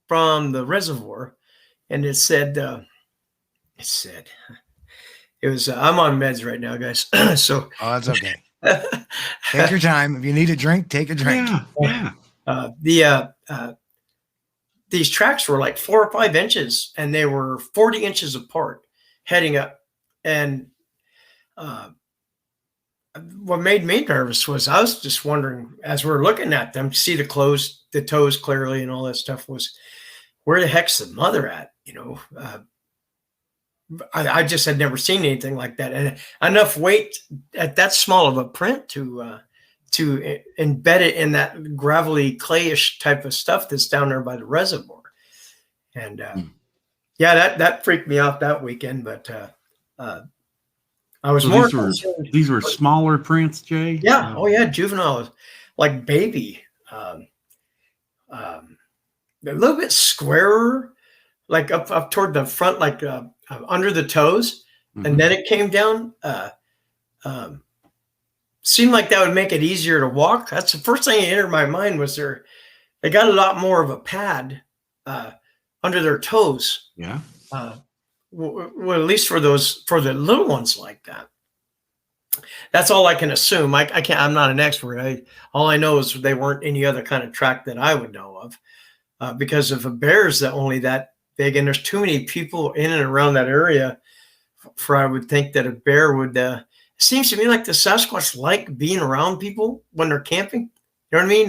from the reservoir, and it said, it was, I'm on meds right now, guys. So, oh, that's okay. Take your time. If you need a drink, take a drink. Yeah. These tracks were like 4 or 5 inches, and they were 40 inches apart, heading up. And what made me nervous was I was just wondering, as we're looking at them, to see the toes clearly and all that stuff, was where the heck's the mother at? You know, I just had never seen anything like that, and enough weight at that small of a print to embed it in that gravelly, clayish type of stuff that's down there by the reservoir. And yeah, that freaked me out that weekend. But I was more. These were smaller prints, Jay. Yeah. Oh yeah, juvenile, like baby. A little bit squarer, like up toward the front, like under the toes, and then it came down. Seemed like that would make it easier to walk. That's the first thing that entered my mind. Was they got a lot more of a pad under their toes. Yeah. Well, at least for the little ones like that. That's all I can assume. I can't. I'm not an expert. All I know is they weren't any other kind of track that I would know of, because if a bear is only that big, and there's too many people in and around that area, for I would think that a bear would. It seems to me like the Sasquatch like being around people when they're camping. You know what I mean?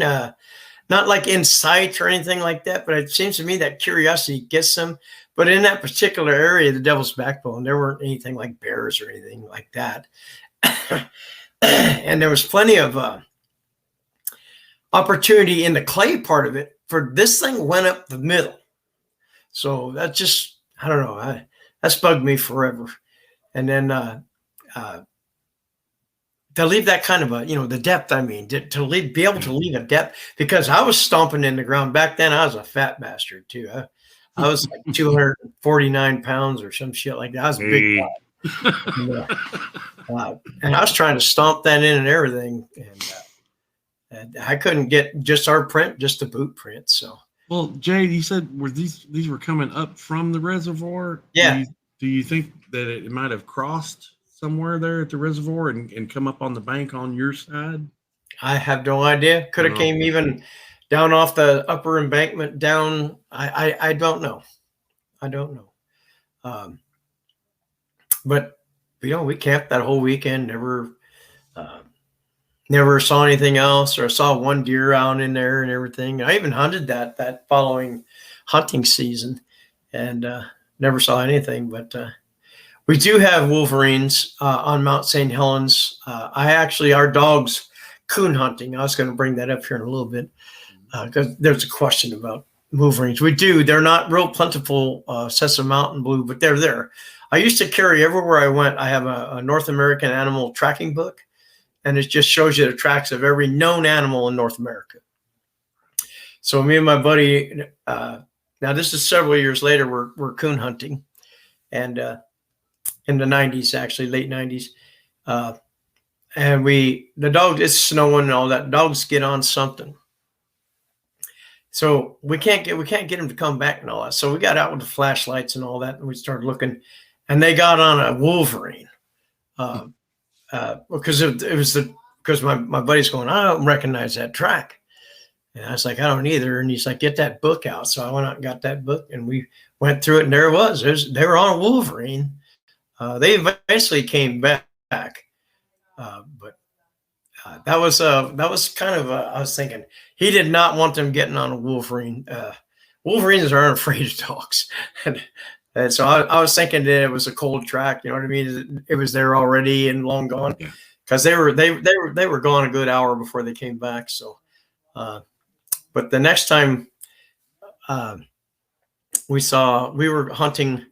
Not like in sight or anything like that, but it seems to me that curiosity gets them. But in that particular area, the Devil's Backbone, there weren't anything like bears or anything like that. And there was plenty of opportunity in the clay part of it, for this thing went up the middle. So that just, I don't know, that's bugged me forever. And then to leave that kind of the depth, I mean, be able to leave a depth, because I was stomping in the ground. Back then, I was a fat bastard too. I was like 249 pounds or some shit like that. I was a big guy. And I was trying to stomp that in and everything. And I couldn't get just our print, just the boot print. So, well, Jay, you said these were coming up from the reservoir. Yeah. Do you think that it might have crossed somewhere there at the reservoir and come up on the bank on your side? I have no idea. Could have came even down off the upper embankment down. I don't know. I don't know. But we camped that whole weekend. Never saw anything else, or saw one deer out in there and everything. I even hunted that following hunting season, and never saw anything. But we do have wolverines on Mount St. Helens. Our dog's coon hunting. I was going to bring that up here in a little bit, because there's a question about wolverines. We do. They're not real plentiful, Sessa Mountain Blue, but they're there. I used to carry everywhere I went. I have a North American animal tracking book, and it just shows you the tracks of every known animal in North America. So me and my buddy, now this is several years later, we're coon hunting, and in the 90s, actually late 90s. And the dog, it's snowing and all that. Dogs get on something. So we can't get them to come back and all that. So we got out with the flashlights and all that, and we started looking, and they got on a wolverine. Because my buddy's going, I don't recognize that track. And I was like, I don't either. And he's like, get that book out. So I went out and got that book, and we went through it, and there it was. They were on a wolverine. They eventually came back. But that was kind of I was thinking he did not want them getting on a wolverine Wolverines aren't afraid of dogs. And so I was thinking that it was a cold track. You know what I mean? It was there already and long gone, because they were gone a good hour before they came back. So, but the next time we were hunting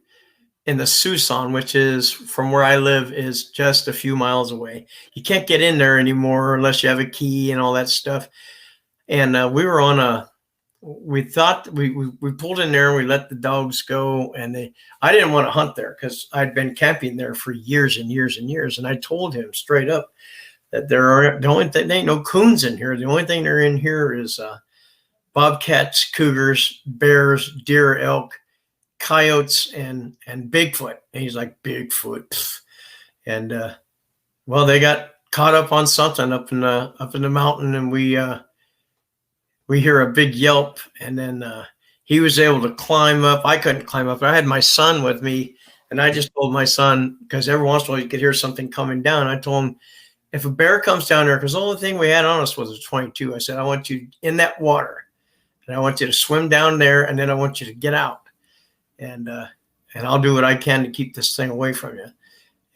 in the Susan, which is from where I live, is just a few miles away. You can't get in there anymore unless you have a key and all that stuff. And we were on we thought we pulled in there and we let the dogs go. And I didn't want to hunt there because I'd been camping there for years and years and years. And I told him straight up that there ain't no coons in here. The only thing they're in here is bobcats, cougars, bears, deer, elk, coyotes, and Bigfoot. And he's like, Bigfoot. Pfft. And well, they got caught up on something up in the mountain, and we hear a big yelp, and then he was able to climb up. I couldn't climb up. I had my son with me, and I just told my son, because every once in a while you could hear something coming down. I told him, if a bear comes down there, because the only thing we had on us was a 22. I said, I want you in that water, and I want you to swim down there, and then I want you to get out, and I'll do what I can to keep this thing away from you.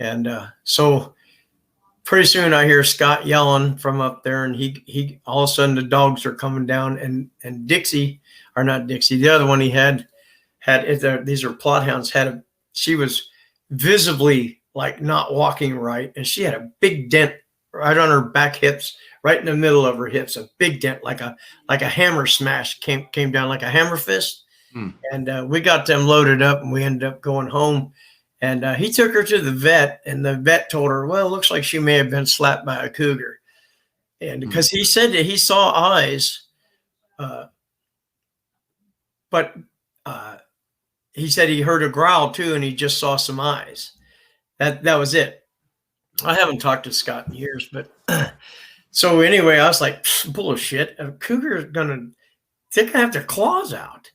And so pretty soon I hear Scott yelling from up there, and he all of a sudden the dogs are coming down, and Dixie, or not Dixie, the other one he had these are plot hounds, she was visibly like not walking right, and she had a big dent right on her back hips, right in the middle of her hips, a big dent, like a hammer smash came down like a hammer fist. And we got them loaded up, and we ended up going home. And he took her to the vet, and the vet told her, well, it looks like she may have been slapped by a cougar. And because he said that he saw eyes, but he said he heard a growl too, and he just saw some eyes. That was it. I haven't talked to Scott in years, but so anyway, I was like, bullshit. A cougar is they're gonna have their claws out.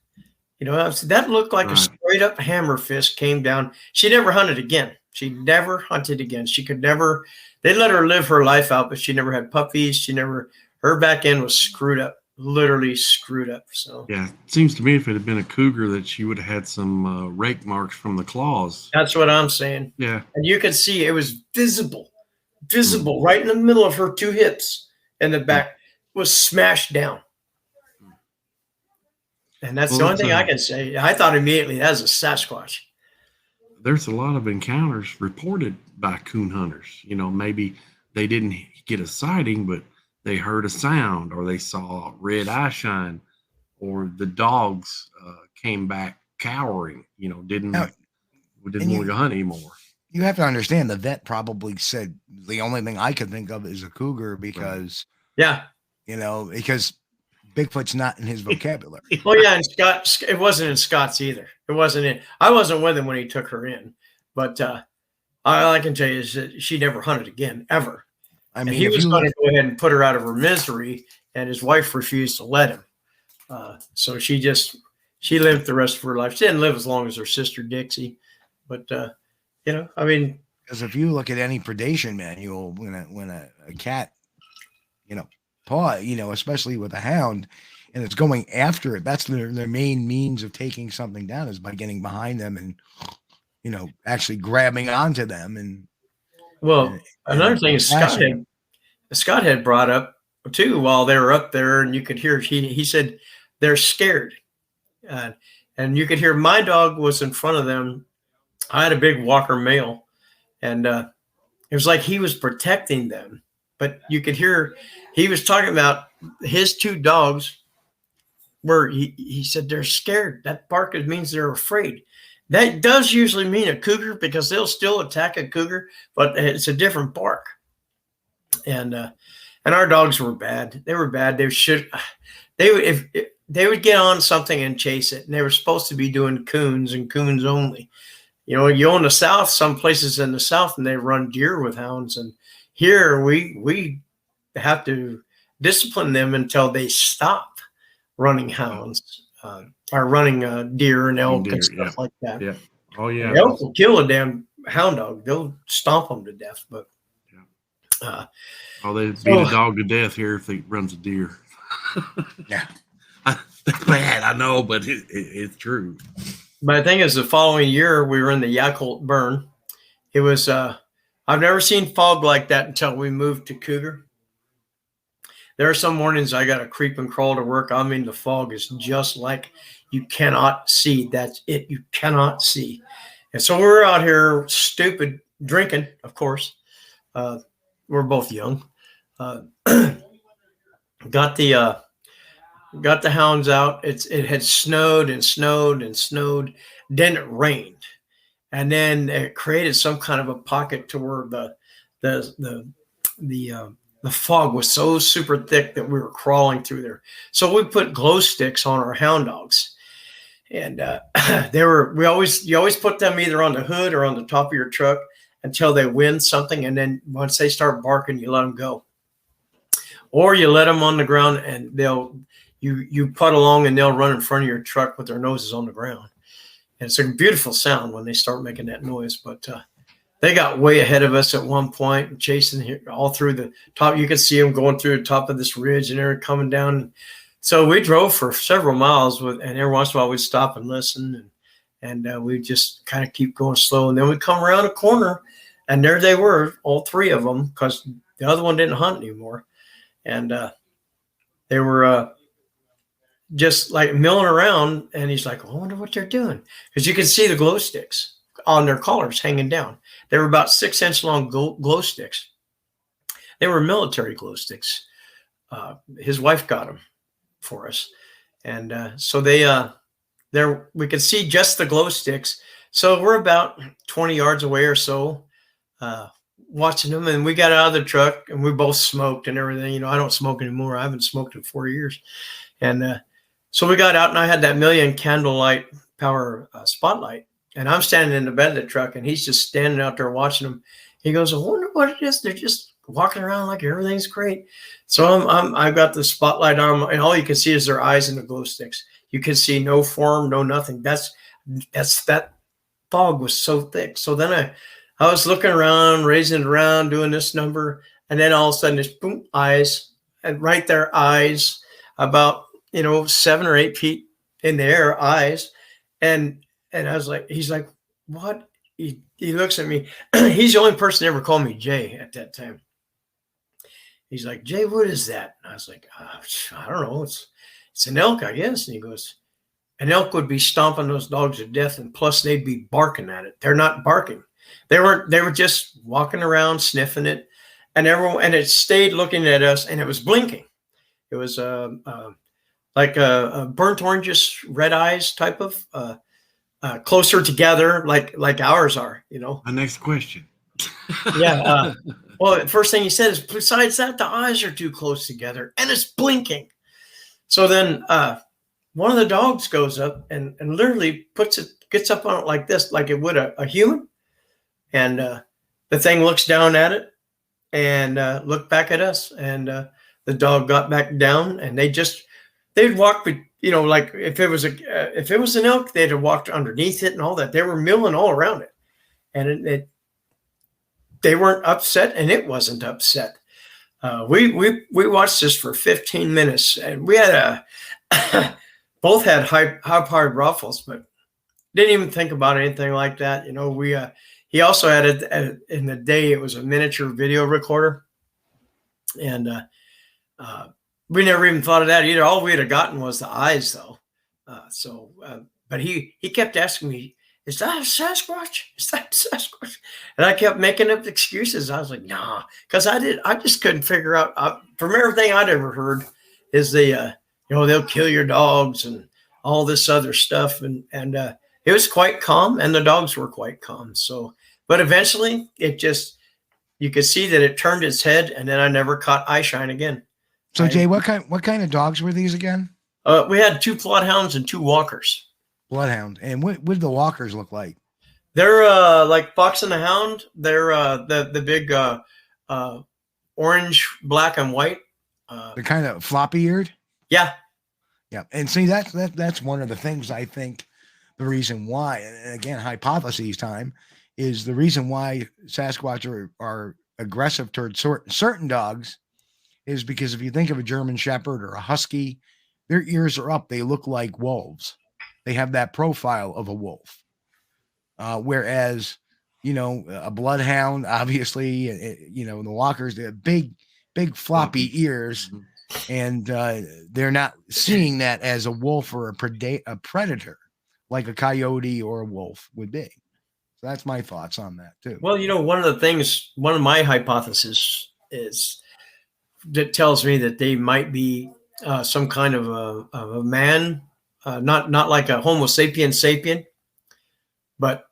You know, that looked like a straight up hammer fist came down. She never hunted again. She never hunted again. She could never, they let her live her life out, but she never had puppies. Her back end was screwed up, literally screwed up. So yeah, it seems to me if it had been a cougar that she would have had some rake marks from the claws. That's what I'm saying. Yeah. And you could see it was visible right in the middle of her two hips, and the back was smashed down. And that's the only thing I can say. I thought immediately that was a Sasquatch. There's a lot of encounters reported by coon hunters. You know, maybe they didn't get a sighting, but they heard a sound, or they saw red eye shine, or the dogs came back cowering. You know, didn't want to go hunt anymore. You have to understand, the vet probably said the only thing I could think of is a cougar because, because Bigfoot's not in his vocabulary. Oh yeah, and Scott, it wasn't in Scott's either. It wasn't in. I wasn't with him when he took her in, but all I can tell you is that she never hunted again ever. I mean, he was going to go ahead and put her out of her misery, and his wife refused to let him. So she lived the rest of her life. She didn't live as long as her sister Dixie, but I mean, because if you look at any predation manual, when a cat, paw, especially with a hound, and it's going after it, that's their main means of taking something down, is by getting behind them and actually grabbing onto them. And another thing is Scott had brought up too while they were up there, and you could hear he said they're scared, and you could hear my dog was in front of them. I had a big Walker male, and it was like he was protecting them. But you could hear he was talking about his two dogs where he said they're scared. That bark means they're afraid. That does usually mean a cougar, because they'll still attack a cougar, but it's a different bark. And our dogs were bad. They were bad. If they would get on something and chase it, and they were supposed to be doing coons and coons only. You go in the South, some places in the South, and they run deer with hounds, and here we have to discipline them until they stop running hounds, or running deer and elk and stuff like that. Yeah. Oh yeah. The elk will kill a damn hound dog. They'll stomp them to death. But they beat a dog to death here if he runs a deer. Yeah. bad, I know, but it's true. But the thing is, the following year we were in the Yakult burn. It was I've never seen fog like that until we moved to Cougar. There are some mornings I got to creep and crawl to work. I mean, the fog is just like you cannot see. That's it. You cannot see. And so we're out here stupid drinking, of course. We're both young. Got the hounds out. It had snowed and snowed and snowed. Then it rained. And then it created some kind of a pocket to where the fog was so super thick that we were crawling through there. So we put glow sticks on our hound dogs, and you always put them either on the hood or on the top of your truck until they win something, and then once they start barking, you let them go, or you let them on the ground and you putt along and they'll run in front of your truck with their noses on the ground. And it's a beautiful sound when they start making that noise, but they got way ahead of us at one point, chasing all through the top. You could see them going through the top of this ridge, and they're coming down. So we drove for several miles, and every once in a while we'd stop and listen, and we just kind of keep going slow. And then we come around a corner, and there they were, all three of them, because the other one didn't hunt anymore. And they were just like milling around, and he's like, I wonder what they're doing. Because you can see the glow sticks on their collars hanging down. They were about 6-inch long glow sticks. They were military glow sticks. His wife got them for us. And so we could see just the glow sticks. So we're about 20 yards away or so, watching them. And we got out of the truck, and we both smoked and everything. You know, I don't smoke anymore. I haven't smoked in 4 years. And so we got out, and I had that million candlelight power spotlight. And I'm standing in the bed of the truck, and he's just standing out there watching them. He goes, I wonder what it is. They're just walking around like everything's great. So I've got the spotlight on them, and all you can see is their eyes and the glow sticks. You can see no form, no nothing. That fog was so thick. So then I was looking around, raising it around, doing this number, and then all of a sudden this boom, eyes, and right there, eyes, about 7 or 8 feet in the air, eyes, and I was like, he's like, what? He looks at me. He's the only person that ever called me Jay at that time. He's like, Jay, what is that? And I was like, I don't know. It's an elk, I guess. And he goes, an elk would be stomping those dogs to death, and plus they'd be barking at it. They're not barking. They were just walking around, sniffing it, and it stayed looking at us, and it was blinking. It was like a burnt oranges, red eyes type of closer together, like ours are, My next question. Yeah. Well, the first thing he said is, besides that, the eyes are too close together, and it's blinking. So then one of the dogs goes up and literally gets up on it like this, like it would a human. And the thing looks down at it and looked back at us. And the dog got back down, and they'd walk, like if it was an elk, they'd have walked underneath it and all that. They were milling all around it, and they weren't upset, and it wasn't upset. We watched this for 15 minutes, and we had both had high-powered rifles, but didn't even think about anything like that. He also had it in the day. It was a miniature video recorder, and we never even thought of that either. All we'd have gotten was the eyes, though. But he kept asking me, is that a Sasquatch? Is that a Sasquatch? And I kept making up excuses. I was like, nah, because I just couldn't figure out. From everything I'd ever heard, is they'll kill your dogs and all this other stuff, and it was quite calm, and the dogs were quite calm. So, but eventually, you could see that it turned its head, and then I never caught eye shine again. So, Jay, what kind of dogs were these again? We had 2 bloodhounds and 2 walkers. Bloodhound. And what did the walkers look like? They're like Fox and the Hound. They're the big orange, black, and white. They're kind of floppy-eared? Yeah. Yeah. And see, that's one of the things I think the reason why, and again, hypotheses time, is the reason why Sasquatch are aggressive towards certain dogs is because if you think of a German Shepherd or a Husky, their ears are up. They look like wolves. They have that profile of a wolf. Whereas, a bloodhound, obviously, the walkers, they have big floppy ears, and they're not seeing that as a wolf or a predator like a coyote or a wolf would be. So that's my thoughts on that too. Well, one of my hypotheses is that tells me that they might be some kind of a man, not like a Homo sapien, but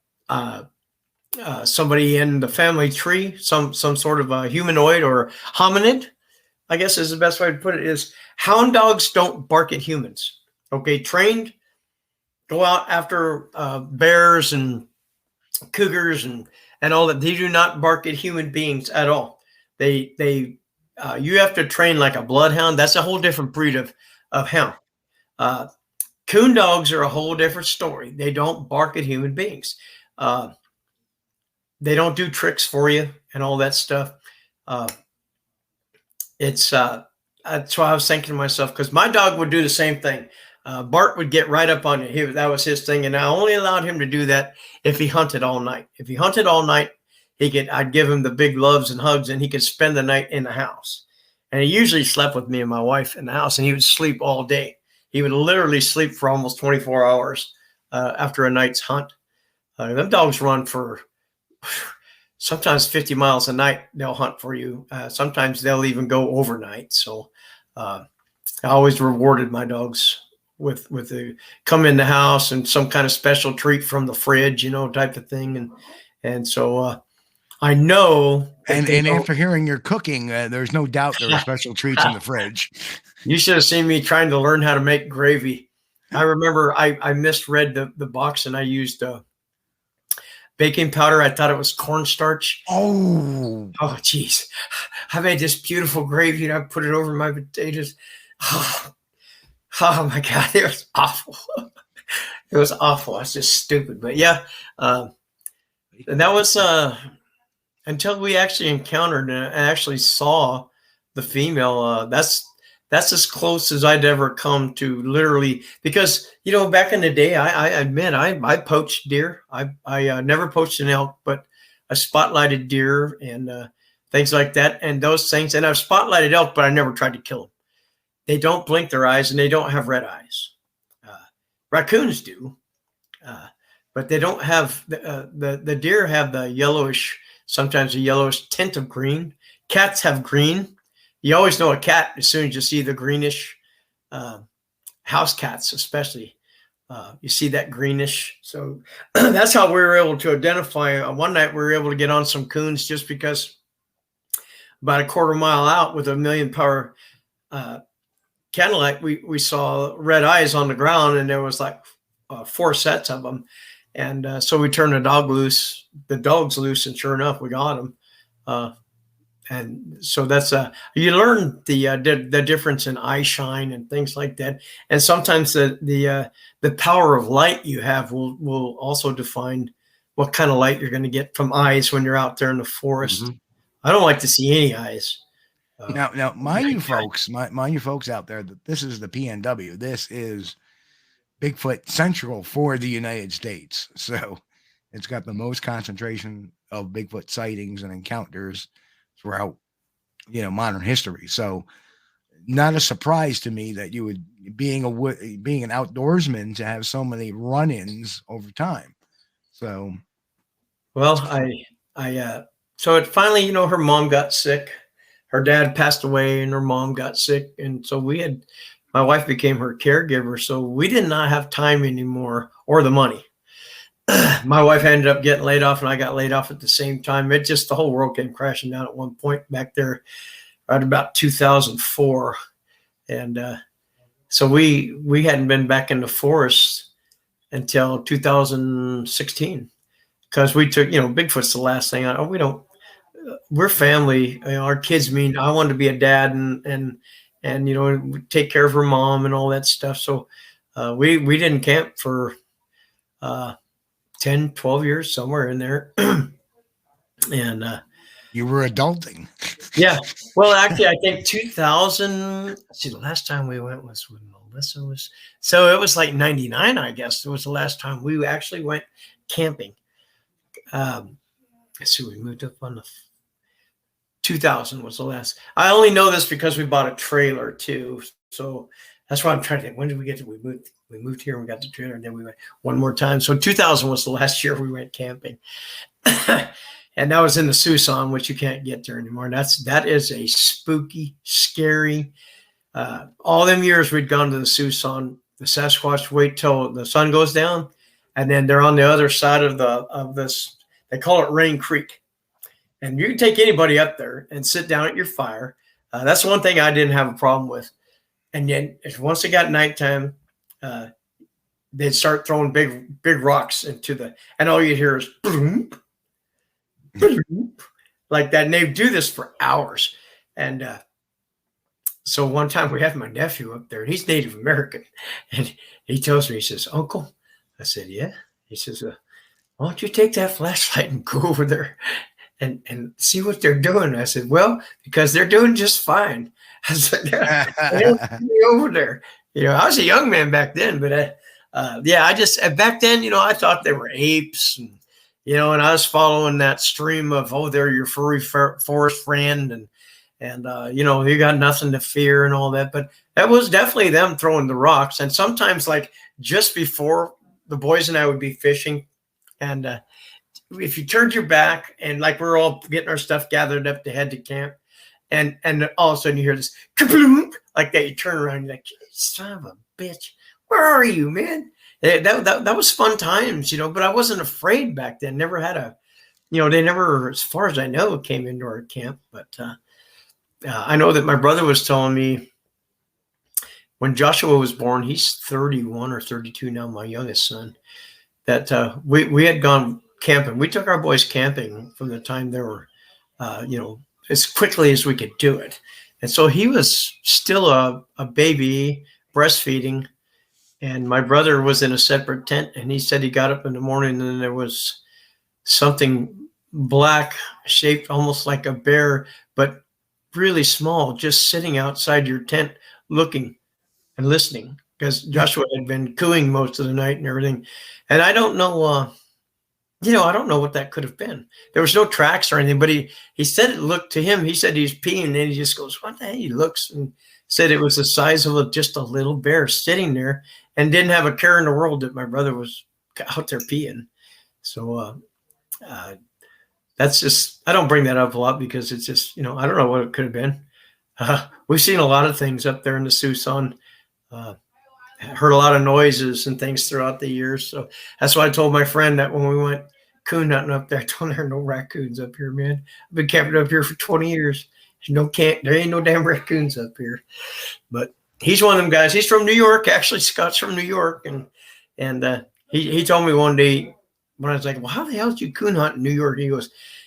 somebody in the family tree, some sort of a humanoid or hominid, I guess is the best way to put it. Is hound dogs don't bark at humans. Okay, trained, go out after bears and cougars and all that. They do not bark at human beings at all. They you have to train like a bloodhound. That's a whole different breed of hound. Coon dogs are a whole different story. They don't bark at human beings. They don't do tricks for you and all that stuff. That's why I was thinking to myself, because my dog would do the same thing. Bart would get right up on you. That was his thing, and I only allowed him to do that if he hunted all night. If he hunted all night, I'd give him the big loves and hugs, and he could spend the night in the house. And he usually slept with me and my wife in the house, and he would sleep all day. He would literally sleep for almost 24 hours after a night's hunt. Them dogs run for sometimes 50 miles a night. They'll hunt for you. Sometimes they'll even go overnight. So I always rewarded my dogs with the come in the house and some kind of special treat from the fridge, type of thing. And so I know. And after hearing your cooking, there's no doubt there are special treats in the fridge. You should have seen me trying to learn how to make gravy. I remember I misread the box, and I used baking powder. I thought it was cornstarch. Oh, geez. I made this beautiful gravy, and I put it over my potatoes. Oh my God, it was awful. It was awful. It's just stupid. But yeah, and that was until we actually encountered and actually saw the female. That's as close as I'd ever come to literally, because back in the day, I admit I poached deer. I never poached an elk, but I spotlighted deer and things like that, and those things. And I've spotlighted elk, but I never tried to kill them. They don't blink their eyes, and they don't have red eyes. Raccoons do, but they don't have the deer have the yellowish, sometimes a yellowish tint of green. Cats have green. You always know a cat as soon as you see the greenish. House cats, especially, you see that greenish. So that's how we were able to identify. One night we were able to get on some coons just because about a quarter mile out with a 1,000,000 power candlelight, we saw red eyes on the ground, and there was like 4 sets of them. And so we turned the dogs loose, and sure enough, we got them. And so that's you learn the difference in eye shine and things like that. And sometimes the power of light you have will also define what kind of light you're going to get from eyes when you're out there in the forest. Mm-hmm. I don't like to see any eyes. Now, mind you folks out there, that this is the PNW. This is Bigfoot Central for the United States. So it's got the most concentration of Bigfoot sightings and encounters throughout, modern history. So not a surprise to me that you would, being an outdoorsman, to have so many run-ins over time. So, well, so it finally, her mom got sick. Her dad passed away and her mom got sick. And so my wife became her caregiver. So we did not have time anymore or the money. My wife ended up getting laid off, and I got laid off at the same time. The whole world came crashing down at one point back there right about 2004. And so we hadn't been back in the forest until 2016, because we took, Bigfoot's the last thing. We're family. Our kids mean I wanted to be a dad and take care of her mom and all that stuff. So we didn't camp for 10, 12 years, somewhere in there. And you were adulting. Yeah. Well, actually, I think 2000. See, the last time we went was with my Melissa was, so it was like 99, I guess. It was the last time we actually went camping. So we moved up on the 2000 was the last. I only know this because we bought a trailer too. So that's why I'm trying to think. When did we get to, we moved here and we got the trailer, and then we went one more time. So 2000 was the last year we went camping. And that was in the Susan, which you can't get there anymore. And that is a spooky, scary, all them years we'd gone to the Susan, the Sasquatch wait till the sun goes down. And then they're on the other side of this, they call it Rain Creek. And you can take anybody up there and sit down at your fire. That's the one thing I didn't have a problem with. And then once it got nighttime, they'd start throwing big rocks into and all you'd hear is boom, boom, like that. And they'd do this for hours. And so one time we had my nephew up there, and he's Native American. And he tells me, he says, "Uncle," I said, "Yeah." He says, "Why don't you take that flashlight and go over there and see what they're doing?" I said, "Well, because they're doing just fine." I said, "They don't be over there." I was a young man back then, but I just back then, I thought they were apes, and and I was following that stream of, oh, they're your furry forest friend, and you got nothing to fear and all that. But that was definitely them throwing the rocks, and sometimes like just before the boys and I would be fishing, and if you turned your back and like we're all getting our stuff gathered up to head to camp, and all of a sudden you hear this kaboom, like that, you turn around and you're like, son of a bitch, where are you, man? That was fun times, but I wasn't afraid back then. Never had they never, as far as I know, came into our camp. But I know that my brother was telling me when Joshua was born, he's 31 or 32 now, my youngest son, that we had gone camping. We took our boys camping from the time they were, as quickly as we could do it. And so he was still a baby, breastfeeding. And my brother was in a separate tent, and he said he got up in the morning and there was something black shaped almost like a bear, but really small, just sitting outside your tent looking and listening, because Joshua had been cooing most of the night and everything. And I don't know, I don't know what that could have been. There was no tracks or anything, but he said it looked to him. He said he was peeing, and he just goes, "What the hell?" He looks and said it was the size of just a little bear sitting there, and didn't have a care in the world that my brother was out there peeing. So that's just, I don't bring that up a lot because it's just, I don't know what it could have been. We've seen a lot of things up there in the Susan. Heard a lot of noises and things throughout the years. So that's why I told my friend that when we went coon hunting up there, I told him there are no raccoons up here, man. I've been camping up here for 20 years. There ain't no damn raccoons up here. But he's one of them guys. He's from New York. Actually, Scott's from New York. And he told me one day when I was like, "Well, how the hell did you coon hunt in New York?"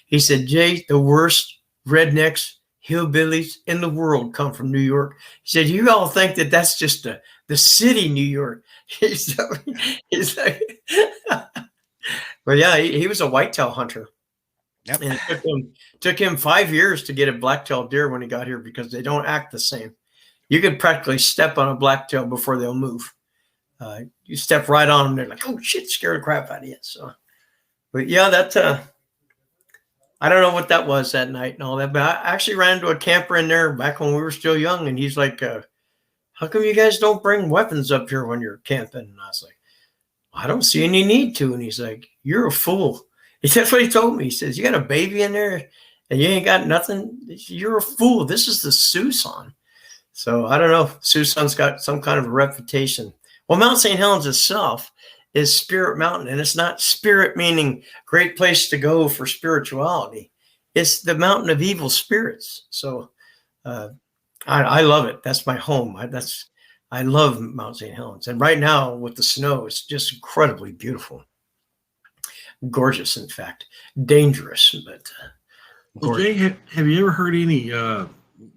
He said, "Jay, the worst rednecks, hillbillies in the world come from New York." He said, "You all think that that's just the city, New York." He's like, but yeah, he was a whitetail hunter. Yep. And it took him 5 years to get a black-tailed deer when he got here, because they don't act the same. You could practically step on a black-tail before they'll move. You step right on them, they're like, "Oh shit," scare the crap out of you. So, but yeah, I don't know what that was that night and all that, but I actually ran into a camper in there back when we were still young, and he's like, "How come you guys don't bring weapons up here when you're camping?" And I was like, "I don't see any need to." And he's like, "You're a fool." That's what he told me. He says, "You got a baby in there and you ain't got nothing. You're a fool. This is the Susan." So I don't know. Susan's got some kind of a reputation. Well, Mount St. Helens itself is Spirit Mountain, and it's not spirit meaning great place to go for spirituality. It's the mountain of evil spirits. So I love it. That's my home. I love Mount St. Helens. And right now with the snow, it's just incredibly beautiful. Gorgeous, in fact. Dangerous, but well, Jay, have you ever heard any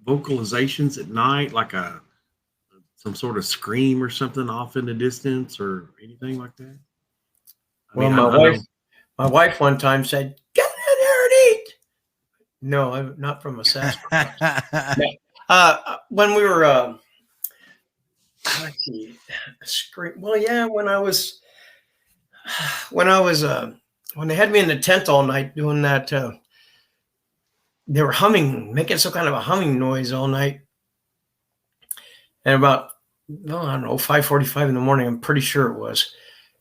vocalizations at night, like some sort of scream or something off in the distance or anything like that? My wife one time said, "Get in there and eat." No, not from a Sasquatch. When we were let's see, scream. Well, yeah, when they had me in the tent all night doing that, they were humming, making some kind of a humming noise all night. And about, well, I don't know, 5:45 in the morning, I'm pretty sure it was,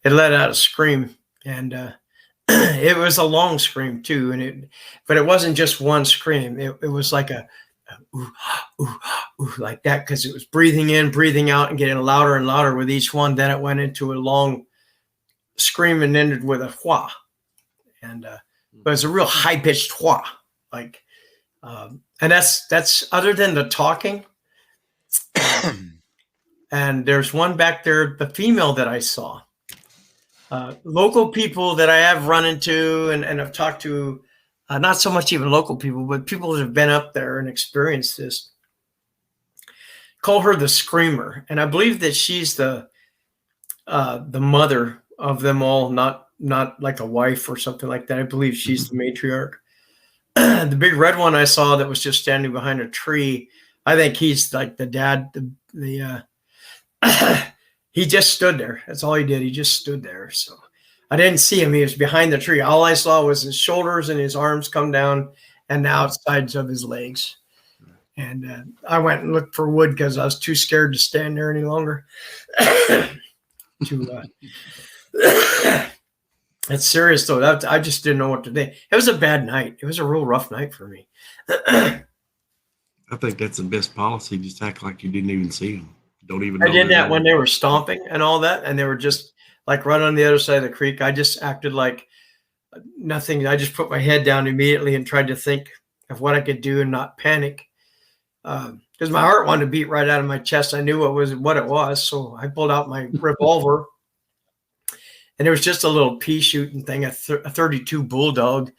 it let out a scream. And it was a long scream too. But it wasn't just one scream. It was like a ooh, ooh, ooh, like that, because it was breathing in, breathing out, and getting louder and louder with each one. Then it went into a long scream and ended with a wha. And but it's a real high-pitched wha. Like, and that's other than the talking. And there's one back there, the female that I saw. Local people that I have run into and have talked to, not so much even local people, but people that have been up there and experienced this, call her the Screamer. And I believe that she's the mother of them all, not like a wife or something like that. I believe she's the matriarch. The big red one I saw that was just standing behind a tree, I think he's like the dad. He just stood there. That's all he did. He just stood there. So I didn't see him. He was behind the tree. All I saw was his shoulders and his arms come down and the outsides of his legs. And I went and looked for wood because I was too scared to stand there any longer. It's serious though. I just didn't know what to do. It was a bad night. It was a real rough night for me. I think that's the best policy. Just act like you didn't even see them. Don't even know. I did that when they were stomping and all that, and they were just like right on the other side of the creek. I just acted like nothing. I just put my head down immediately and tried to think of what I could do and not panic. Because my heart wanted to beat right out of my chest. I knew what it was. So I pulled out my revolver, and it was just a little pea shooting thing, a 32 Bulldog.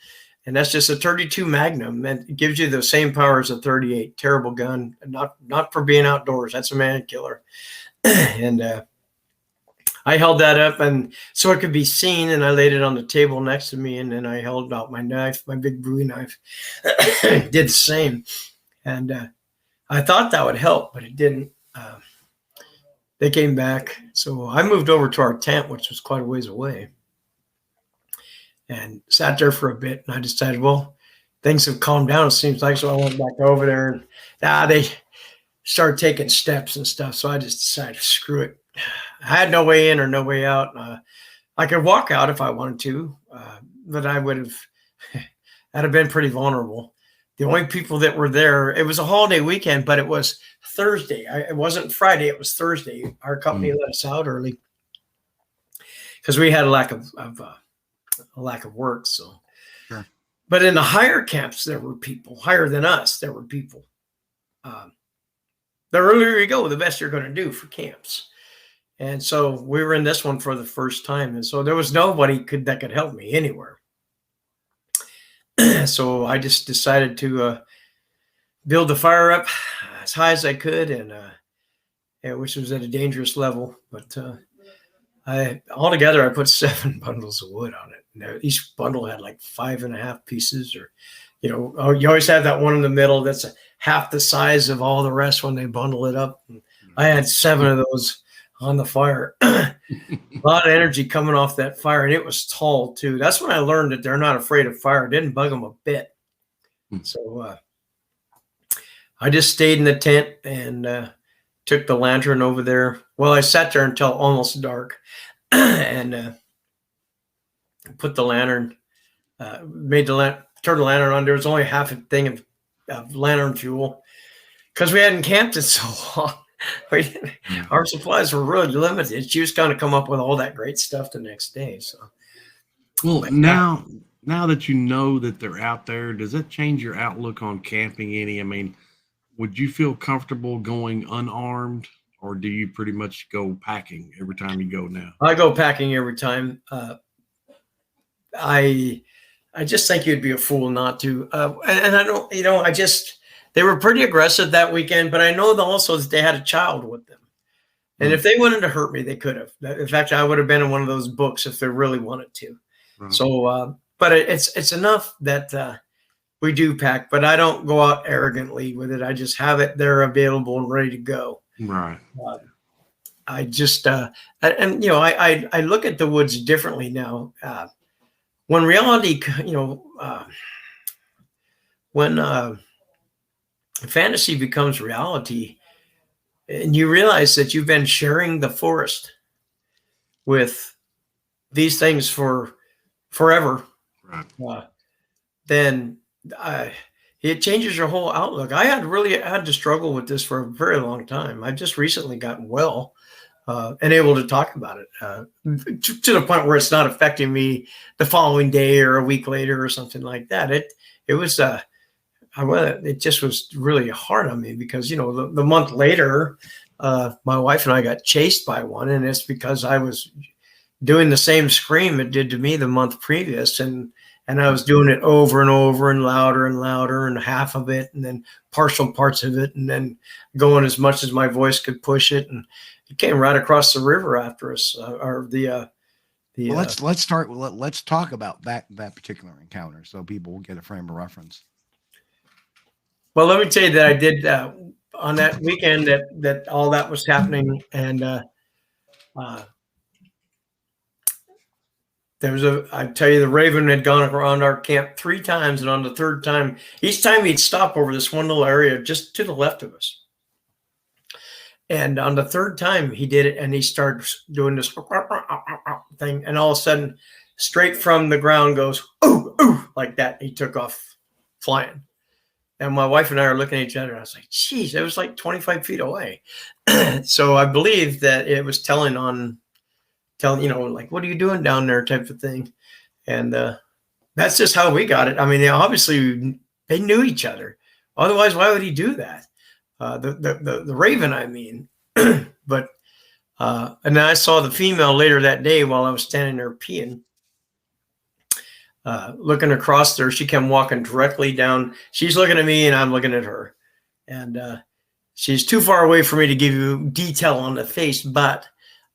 And that's just a 32 Magnum, and it gives you the same power as a 38. Terrible gun, not for being outdoors. That's a man killer. And I held that up, and so it could be seen. And I laid it on the table next to me, and then I held out my knife, my big Bowie knife. Did the same, and I thought that would help, but it didn't. They came back, so I moved over to our tent, which was quite a ways away, and sat there for a bit. And I decided, well, things have calmed down, it seems like. So I went back over there, and they started taking steps and stuff. So I just decided, screw it. I had no way in or no way out. I could walk out if I wanted to, but I would have, that'd have been pretty vulnerable. The only people that were there, it was a holiday weekend, but it was Thursday. It wasn't Friday. It was Thursday. Our company let us out early because we had a lack of work. So, sure. But in the higher camps, there were people higher than us. There were people. The earlier you go, the best you're going to do for camps. And so we were in this one for the first time. And so there was nobody that could help me anywhere. So I just decided to build the fire up as high as I could, and which was at a dangerous level. But altogether, I put 7 bundles of wood on it. And each bundle had like 5.5 pieces, or, you always have that one in the middle that's half the size of all the rest when they bundle it up. And I had 7 of those on the fire. A lot of energy coming off that fire, and it was tall too. That's when I learned that they're not afraid of fire. It didn't bug them a bit. So I just stayed in the tent and took the lantern over there. Well, I sat there until almost dark and put the lantern, turned the lantern on. There was only half a thing of lantern fuel because we hadn't camped in so long. Our supplies were really limited. She was going to come up with all that great stuff the next day. So, well, now that you know that they're out there, does that change your outlook on camping any? I mean, would you feel comfortable going unarmed, or do you pretty much go packing every time you go now? I go packing every time. I just think you'd be a fool not to. And I don't, they were pretty aggressive that weekend, but I know also that they had a child with them. And if they wanted to hurt me, they could have. In fact, I would have been in one of those books if they really wanted to. Right. So, but it's enough that we do pack, but I don't go out arrogantly with it. I just have it there available and ready to go. Right. I just and you know, I look at the woods differently now. When reality, you know, when fantasy becomes reality, and you realize that you've been sharing the forest with these things for forever, Right. then it changes your whole outlook. I had to struggle with this for a very long time. I've just recently gotten well and able to talk about it to the point where it's not affecting me the following day or a week later or something like that. It was it just was really hard on me because, you know, the month later, my wife and I got chased by one, and it's because I was doing the same scream it did to me the month previous, and I was doing it over and over and louder and half of it, and then partial parts of it, and then going as much as my voice could push it, and it came right across the river after us. Let's talk about that particular encounter so people will get a frame of reference. Well, let me tell you that I did on that weekend that all that was happening, and there was I tell you, the raven had gone around our camp 3 times, and on the 3rd time, each time he'd stop over this one little area just to the left of us. And on the 3rd time he did it, and he started doing this thing, and all of a sudden, straight from the ground goes, ooh, ooh, like that. He took off flying. And my wife and I are looking at each other, and I was like, geez, it was like 25 feet away. So I believe that it was telling, you know, like, what are you doing down there type of thing. And that's just how we got it. I mean, obviously they knew each other. Otherwise, why would he do that? The raven, I mean. But and then I saw the female later that day while I was standing there peeing. Looking across there, she came walking directly down. She's looking at me and I'm looking at her. And she's too far away for me to give you detail on the face, but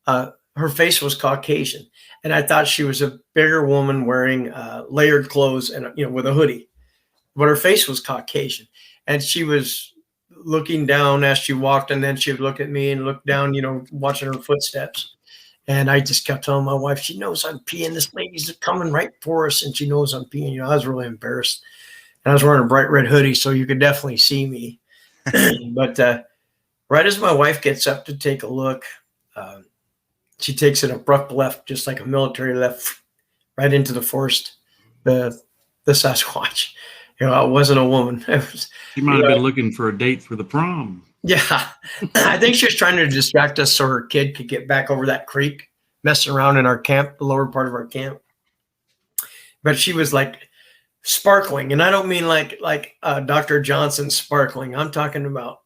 her face was Caucasian. And I thought she was a bigger woman wearing layered clothes and, you know, with a hoodie. But her face was Caucasian. And she was looking down as she walked, and then she would look at me and look down, you know, watching her footsteps. And I just kept telling my wife, she knows I'm peeing. This lady's coming right for us, and she knows I'm peeing. You know, I was really embarrassed. And I was wearing a bright red hoodie, so you could definitely see me. But right as my wife gets up to take a look, she takes an abrupt left, just like a military left, right into the forest, the Sasquatch. You know, it wasn't a woman. It was, She might have been looking for a date for the prom. Yeah. I think she was trying to distract us so her kid could get back over that creek, messing around in our camp, the lower part of our camp. But she was like sparkling. And I don't mean like Dr. Johnson sparkling. I'm talking about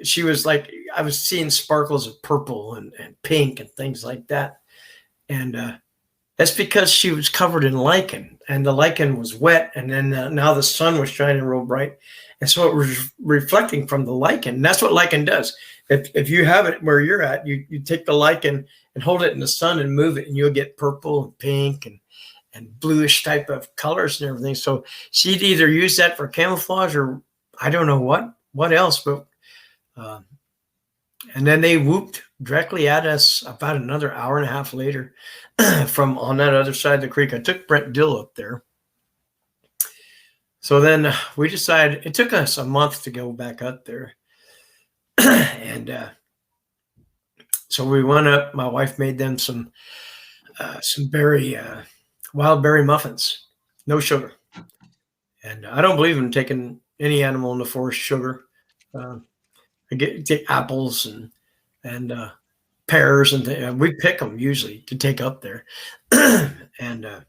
she was like, I was seeing sparkles of purple and pink and things like that. And that's because she was covered in lichen, and the lichen was wet. And then now the sun was shining real bright. And so it was reflecting from the lichen. And that's what lichen does. If you have it where you're at, you take the lichen and hold it in the sun and move it, and you'll get purple and pink and bluish type of colors and everything. So she'd either use that for camouflage or I don't know what else. But and then they whooped directly at us about another hour and a half later from on that other side of the creek. I took Brent Dill up there. So then we decided, it took us a month to go back up there. And so we went up. My wife made them some wild berry muffins, no sugar. And I don't believe in taking any animal in the forest sugar. I take apples and pears, and we pick them usually to take up there. And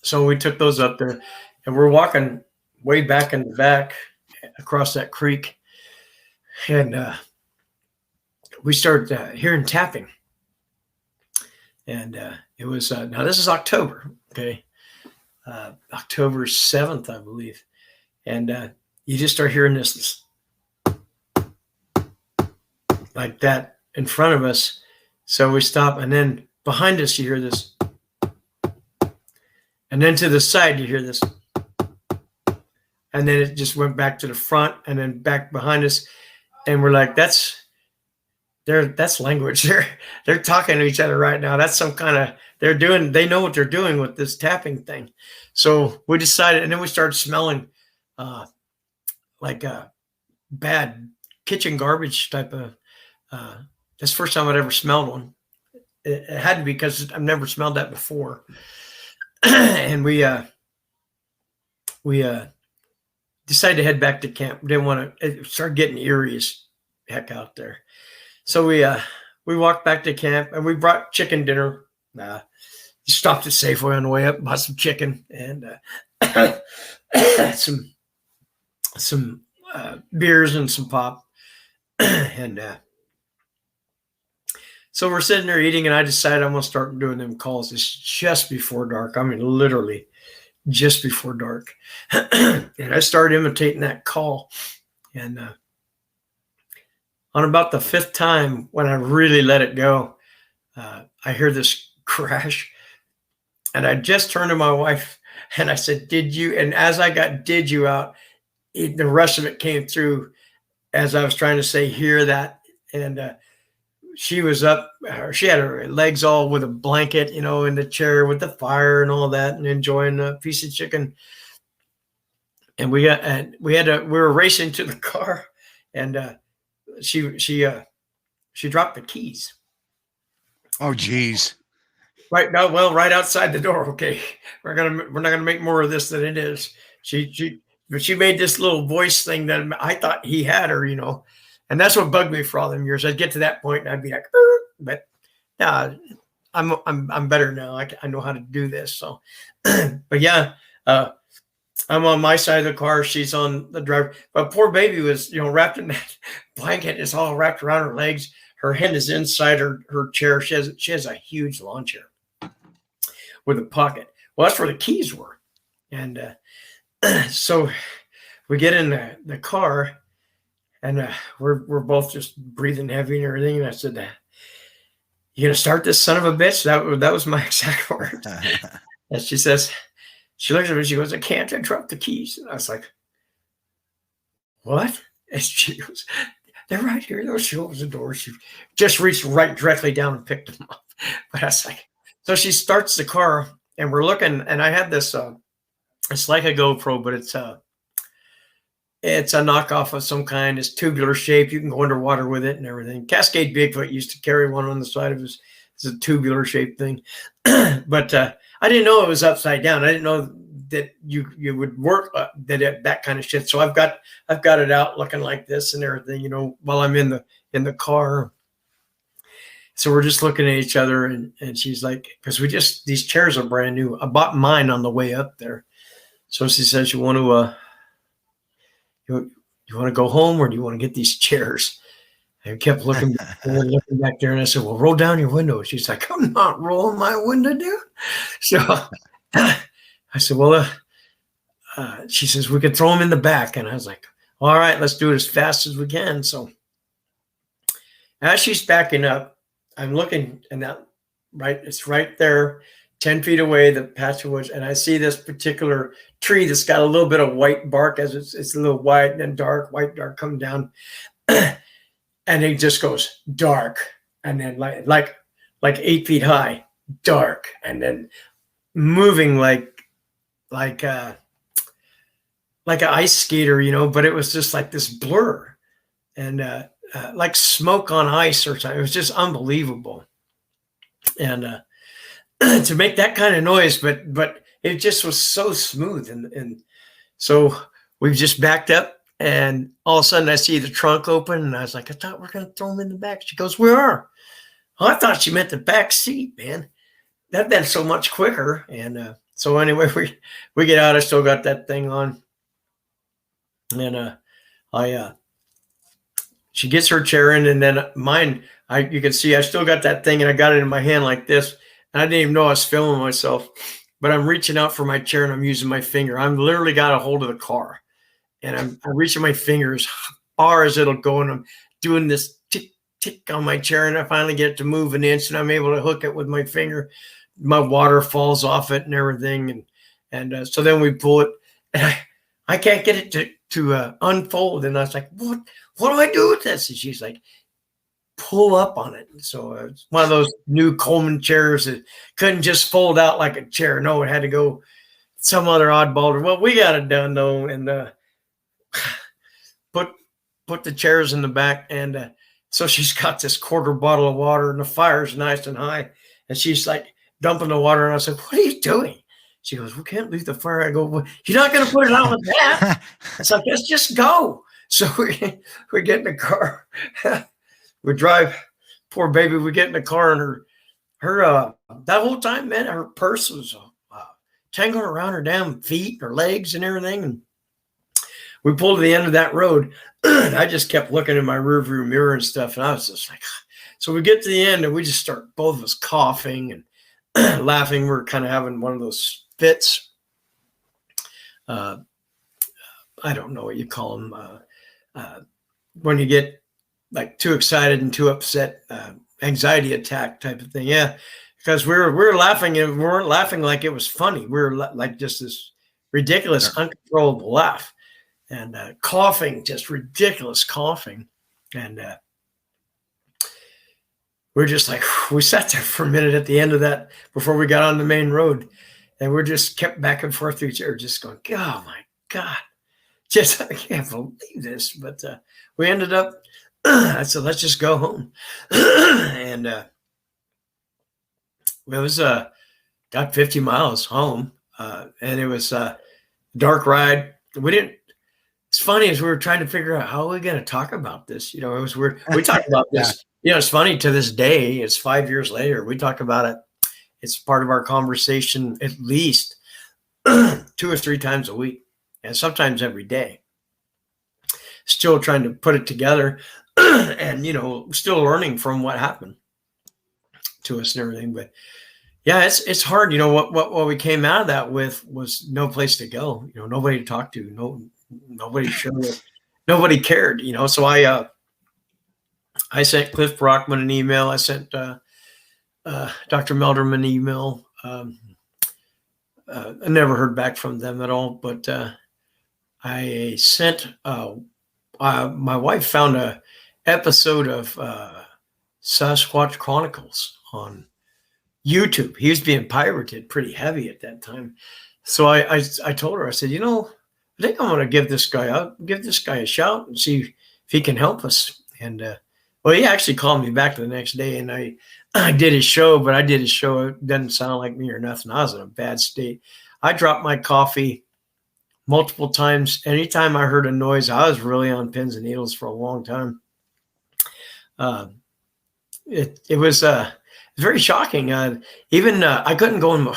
so we took those up there. And we're walking way back in the back across that creek. And we started hearing tapping. And it was, now this is October, okay? October 7th, I believe. And you just start hearing this like that in front of us. So we stop, and then behind us, you hear this. And then to the side, you hear this. And then it just went back to the front and then back behind us. And we're like, that's that's language. They're talking to each other right now. That's some kind of they know what they're doing with this tapping thing. So we decided, and then we started smelling like bad kitchen garbage type of. That's the first time I'd ever smelled one. It had to be because I've never smelled that before. And we decided to head back to camp. We didn't want to. It started getting eerie as heck out there. So we walked back to camp and we brought chicken dinner. Stopped at Safeway on the way up, bought some chicken and some beers and some pop. And so we're sitting there eating, and I decided I'm going to start doing them calls. It's just before dark. I mean, literally just before dark. And I started imitating that call. And on about the 5th time, when I really let it go, I hear this crash. And I just turned to my wife and I said, "Did you?" And as I got "did you" out, the rest of it came through as I was trying to say, "Hear that." And she was up. She had her legs all with a blanket, in the chair with the fire and all that, and enjoying a piece of chicken. And we were racing to the car, and she dropped the keys. Oh, geez. Right now, well, right outside the door. Okay, we're not gonna make more of this than it is. But she made this little voice thing that I thought he had her, and that's what bugged me for all them years. I'd get to that point and I'd be like, but yeah, I'm better now. I know how to do this. So, but yeah, I'm on my side of the car. She's on the driver. But poor baby was, wrapped in that blanket. It's all wrapped around her legs. Her head is inside her chair. She has a huge lawn chair with a pocket. Well, that's where the keys were. And so we get in the car, and we're both just breathing heavy and everything. And I said, "You gonna start this son of a bitch?" That was my exact word. And she says, she looks at me, she goes, "I can't. I dropped the keys." And I was like, "What?" And she goes, "They're right here." She opens the door. She just reached right directly down and picked them up. But I was like, so she starts the car, and we're looking, and I had this, it's like a GoPro, but it's a knockoff of some kind. It's tubular shape. You can go underwater with it and everything. Cascade Bigfoot used to carry one on the side of his. It's a tubular shaped thing. But I didn't know it was upside down. I didn't know that you would work that kind of shit. So I've got it out looking like this and everything, while I'm in the car. So we're just looking at each other, and she's like, because these chairs are brand new. I bought mine on the way up there. So she says, "You want to go home, or do you want to get these chairs?" And I kept looking back there, and I said, "Well, roll down your window." She's like, "I'm not rolling my window down." So I said, "Well," she says, "we could throw them in the back." And I was like, "All right, let's do it as fast as we can." So as she's backing up, I'm looking, and it's right there, 10 feet away, the patch of woods, and I see this particular tree that's got a little bit of white bark, as it's a little white and dark, coming down. And it just goes dark, and then like 8 feet high, dark, and then moving like an ice skater, but it was just like this blur, and like smoke on ice or something. It was just unbelievable. And to make that kind of noise, but it just was so smooth. And so we've just backed up, and all of a sudden I see the trunk open, and I was like, "I thought we're going to throw them in the back." She goes, "We are." Oh, I thought she meant the back seat, man. That'd been so much quicker. And so anyway, we get out. I still got that thing on. And she gets her chair in, and then mine, you can see I still got that thing, and I got it in my hand like this. And I didn't even know I was filming myself, but I'm reaching out for my chair, and I'm using my finger. I'm literally got a hold of the car, and I'm reaching my finger as far as it'll go, and I'm doing this tick, tick on my chair, and I finally get it to move an inch, and I'm able to hook it with my finger. My water falls off it and everything. And so then we pull it, and I can't get it to unfold. And I was like, what do I do with this? And she's like, pull up on it. So it's one of those new Coleman chairs that couldn't just fold out like a chair. No, it had to go some other oddball. Well, we got it done though, and put the chairs in the back, and so she's got this quarter bottle of water, and the fire's nice and high, and she's like dumping the water, and I said, "What are you doing?" She goes, "We can't leave the fire." I go, "Well, you're not going to put it out with that." It's like, let's just go. So we get in the car, we drive. Poor baby, we get in the car, and her that whole time, man, her purse was tangling around her damn feet, her legs, and everything. And we pulled to the end of that road. I just kept looking in my rearview mirror and stuff, and I was just like, so we get to the end, and we just start both of us coughing and laughing. We're kind of having one of those fits. I don't know what you call them when you get like too excited and too upset, anxiety attack type of thing. Yeah, because we were laughing, and we weren't laughing like it was funny. We were like just this ridiculous, uncontrollable laugh, and coughing, just ridiculous coughing, and we're just like, we sat there for a minute at the end of that before we got on the main road, and we're just kept back and forth through each other, just going, oh my God, just I can't believe this. But we ended up. I said, let's just go home. And it was got 50 miles home. And it was a dark ride. It's funny as we were trying to figure out how are we going to talk about this. You know, it was weird. We talked about this. You know, it's funny to this day. It's 5 years later. We talk about it. It's part of our conversation at least 2 or 3 times a week, and sometimes every day. Still trying to put it together. And, you know, still learning from what happened to us and everything. But yeah, it's hard. You know, what we came out of that with was no place to go, you know, nobody to talk to, nobody showed it, nobody cared, you know. So I sent Cliff Brockman an email. I sent Dr. Melderman an email. I never heard back from them at all, but I sent my wife found a episode of Sasquatch Chronicles on YouTube. He was being pirated pretty heavy at that time. So I told her, I said, you know, I think I'm going to give this guy a shout and see if he can help us. And well, he actually called me back the next day, and I did his show, but I did his show. It doesn't sound like me or nothing. I was in a bad state. I dropped my coffee multiple times. Anytime I heard a noise, I was really on pins and needles for a long time. It was very shocking. Even I couldn't go in.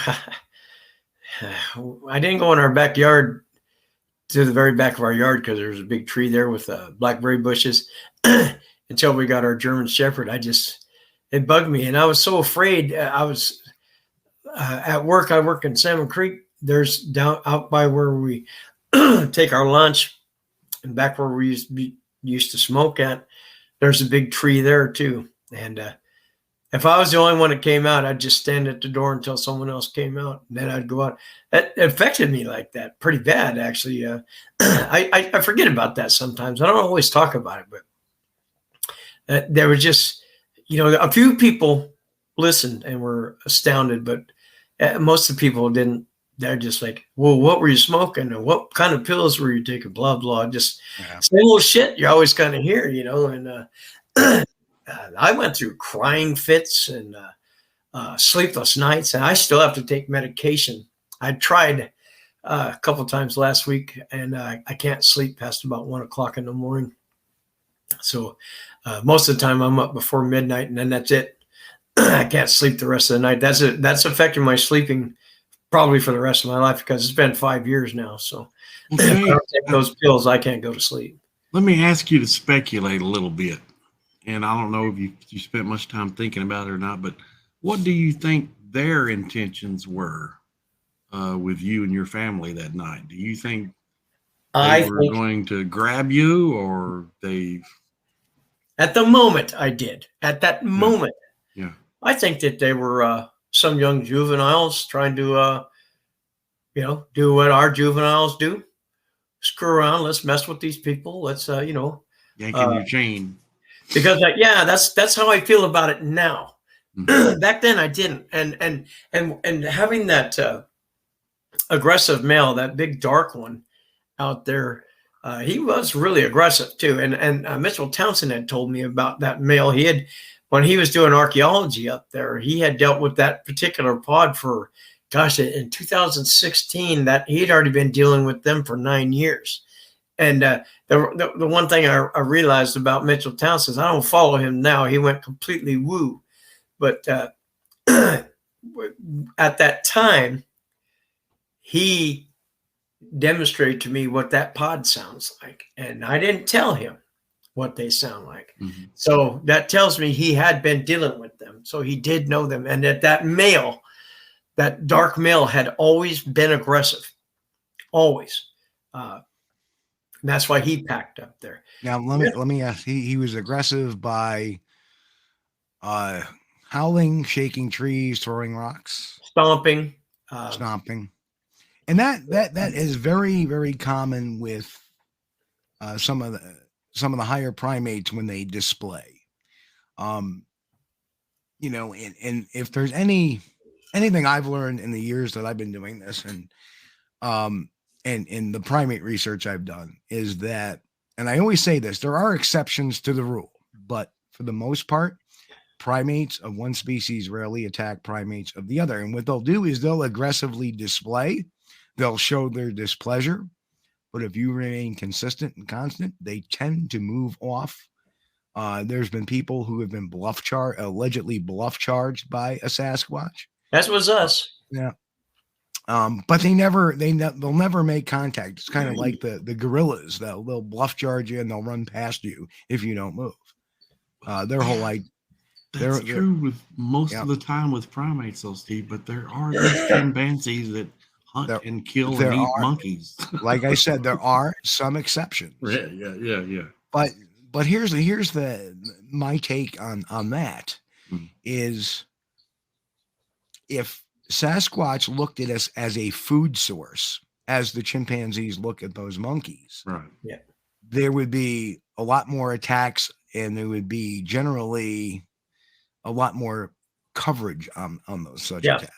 I didn't go in our backyard to the very back of our yard because there was a big tree there with blackberry bushes until we got our German Shepherd. It bugged me, and I was so afraid. I was at work. I work in Salmon Creek. There's down out by where we take our lunch, and back where we used to smoke at. There's a big tree there too. And if I was the only one that came out, I'd just stand at the door until someone else came out, and then I'd go out. That affected me like that pretty bad, actually. I forget about that sometimes. I don't always talk about it, but there was just, you know, a few people listened and were astounded, but most of the people didn't. They're just like, well, what were you smoking? And what kind of pills were you taking? Blah, blah. Just same old shit you always kind of hear, you know. And I went through crying fits and sleepless nights, and I still have to take medication. I tried a couple times last week, and I can't sleep past about 1 o'clock in the morning. So most of the time I'm up before midnight, and then that's it. I can't sleep the rest of the night. That's affecting my sleeping probably for the rest of my life because it's been 5 years now. So if I don't take those pills, I can't go to sleep. Let me ask you to speculate a little bit. And I don't know if you spent much time thinking about it or not, but what do you think their intentions were with you and your family that night? Do you think they were going to grab you, or they? At the moment, I did. At that moment. Yeah. I think that they were some young juveniles trying to, do what our juveniles do. Screw around. Let's mess with these people. Let's, yanking your chain. because that's how I feel about it now. Mhm. Back then I didn't, and having that aggressive male, that big dark one out there, he was really aggressive too. And Mitchell Townsend had told me about that male. He had, when he was doing archaeology up there, he had dealt with that particular pod for, gosh, in 2016. That he'd already been dealing with them for 9 years. And the one thing I realized about Mitchell Townsend is I don't follow him now. He went completely woo. But at that time, he demonstrated to me what that pod sounds like. And I didn't tell him what they sound like. Mhm. So that tells me he had been dealing with them. So he did know them. And that male, that dark male, had always been aggressive. Always. And that's why he packed up there. Now let me ask. He was aggressive by howling, shaking trees, throwing rocks, Stomping. stomping, and that is very, very common with some of the higher primates when they display. You know, and if there's anything I've learned in the years that I've been doing this, and in the primate research I've done, is that, and I always say this, there are exceptions to the rule, but for the most part, primates of one species rarely attack primates of the other. And what they'll do is they'll aggressively display, they'll show their displeasure, but if you remain consistent and constant, they tend to move off. There's been people who have been allegedly bluff charged by a Sasquatch. That was us. Yeah. But they'll never make contact. It's kind of like the gorillas. They'll bluff charge you and they'll run past you if you don't move. Their whole That's true with most of the time with primates, though, Steve. But there are those chimpanzees that hunt and kill and eat monkeys. Like I said, there are some exceptions. Yeah. But here's my take on that is, if Sasquatch looked at us as a food source, as the chimpanzees look at those monkeys, right? Yeah, there would be a lot more attacks, and there would be generally a lot more coverage on those such attacks.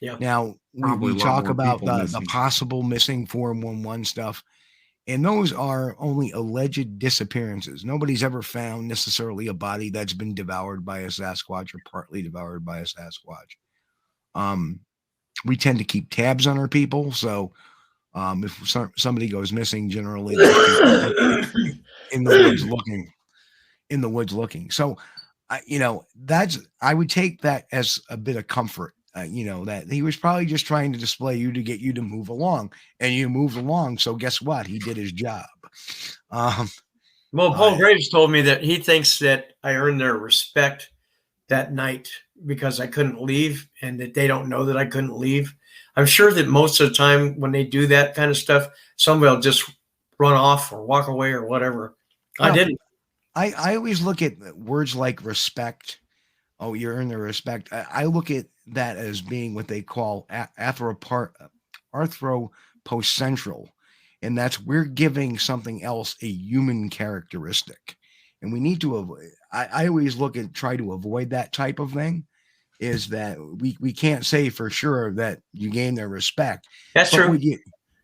Yeah. Now we talk about the possible missing 411 stuff, and those are only alleged disappearances. Nobody's ever found necessarily a body that's been devoured by a Sasquatch or partly devoured by a Sasquatch. We tend to keep tabs on our people, so if somebody goes missing, generally there's people in the woods looking. So I would take that as a bit of comfort. That he was probably just trying to display you to get you to move along, and you moved along. So guess what? He did his job. Well, Paul Graves told me that he thinks that I earned their respect that night because I couldn't leave, and that they don't know that I couldn't leave. I'm sure that most of the time when they do that kind of stuff, somebody will just run off or walk away or whatever. I didn't. I always look at words like respect. Oh, you earn their respect. I look at that as being what they call anthropocentral, and that's we're giving something else a human characteristic, and we need to avoid. I always try to avoid that type of thing. Is that we can't say for sure that you gain their respect. That's true.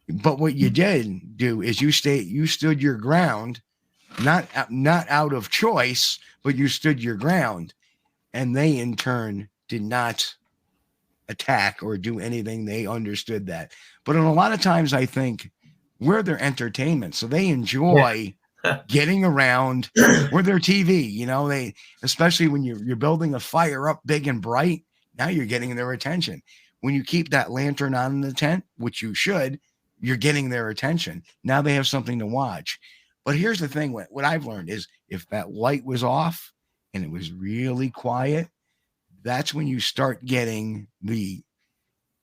But what you did do is you stood your ground, not out of choice, but you stood your ground, and they in turn did not attack or do anything. They understood that. But in a lot of times, I think we're their entertainment, so they enjoy getting around. We're their TV. They, especially when you're building a fire up big and bright. Now you're getting their attention. When you keep that lantern on in the tent, which you should, you're getting their attention. Now they have something to watch. But here's the thing: what I've learned is if that light was off and it was really quiet, that's when you start getting the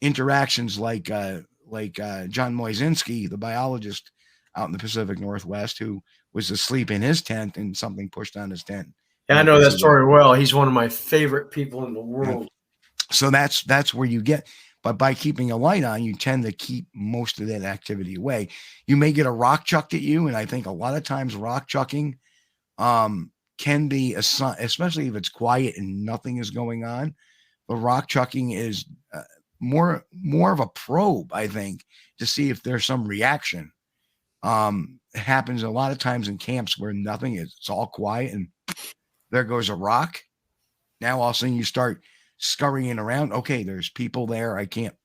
interactions like John Moisinski, the biologist out in the Pacific Northwest, who was asleep in his tent and something pushed on his tent. Yeah, I know that story well. He's one of my favorite people in the world. Yeah. So that's where you get, but by keeping a light on, you tend to keep most of that activity away. You may get a rock chucked at you, and I think a lot of times rock chucking can be a sign, especially if it's quiet and nothing is going on. The rock chucking is more of a probe, I think, to see if there's some reaction. It happens a lot of times in camps where nothing is, it's all quiet, and there goes a rock. Now all of a sudden you start scurrying around. Okay, there's people there. I can't,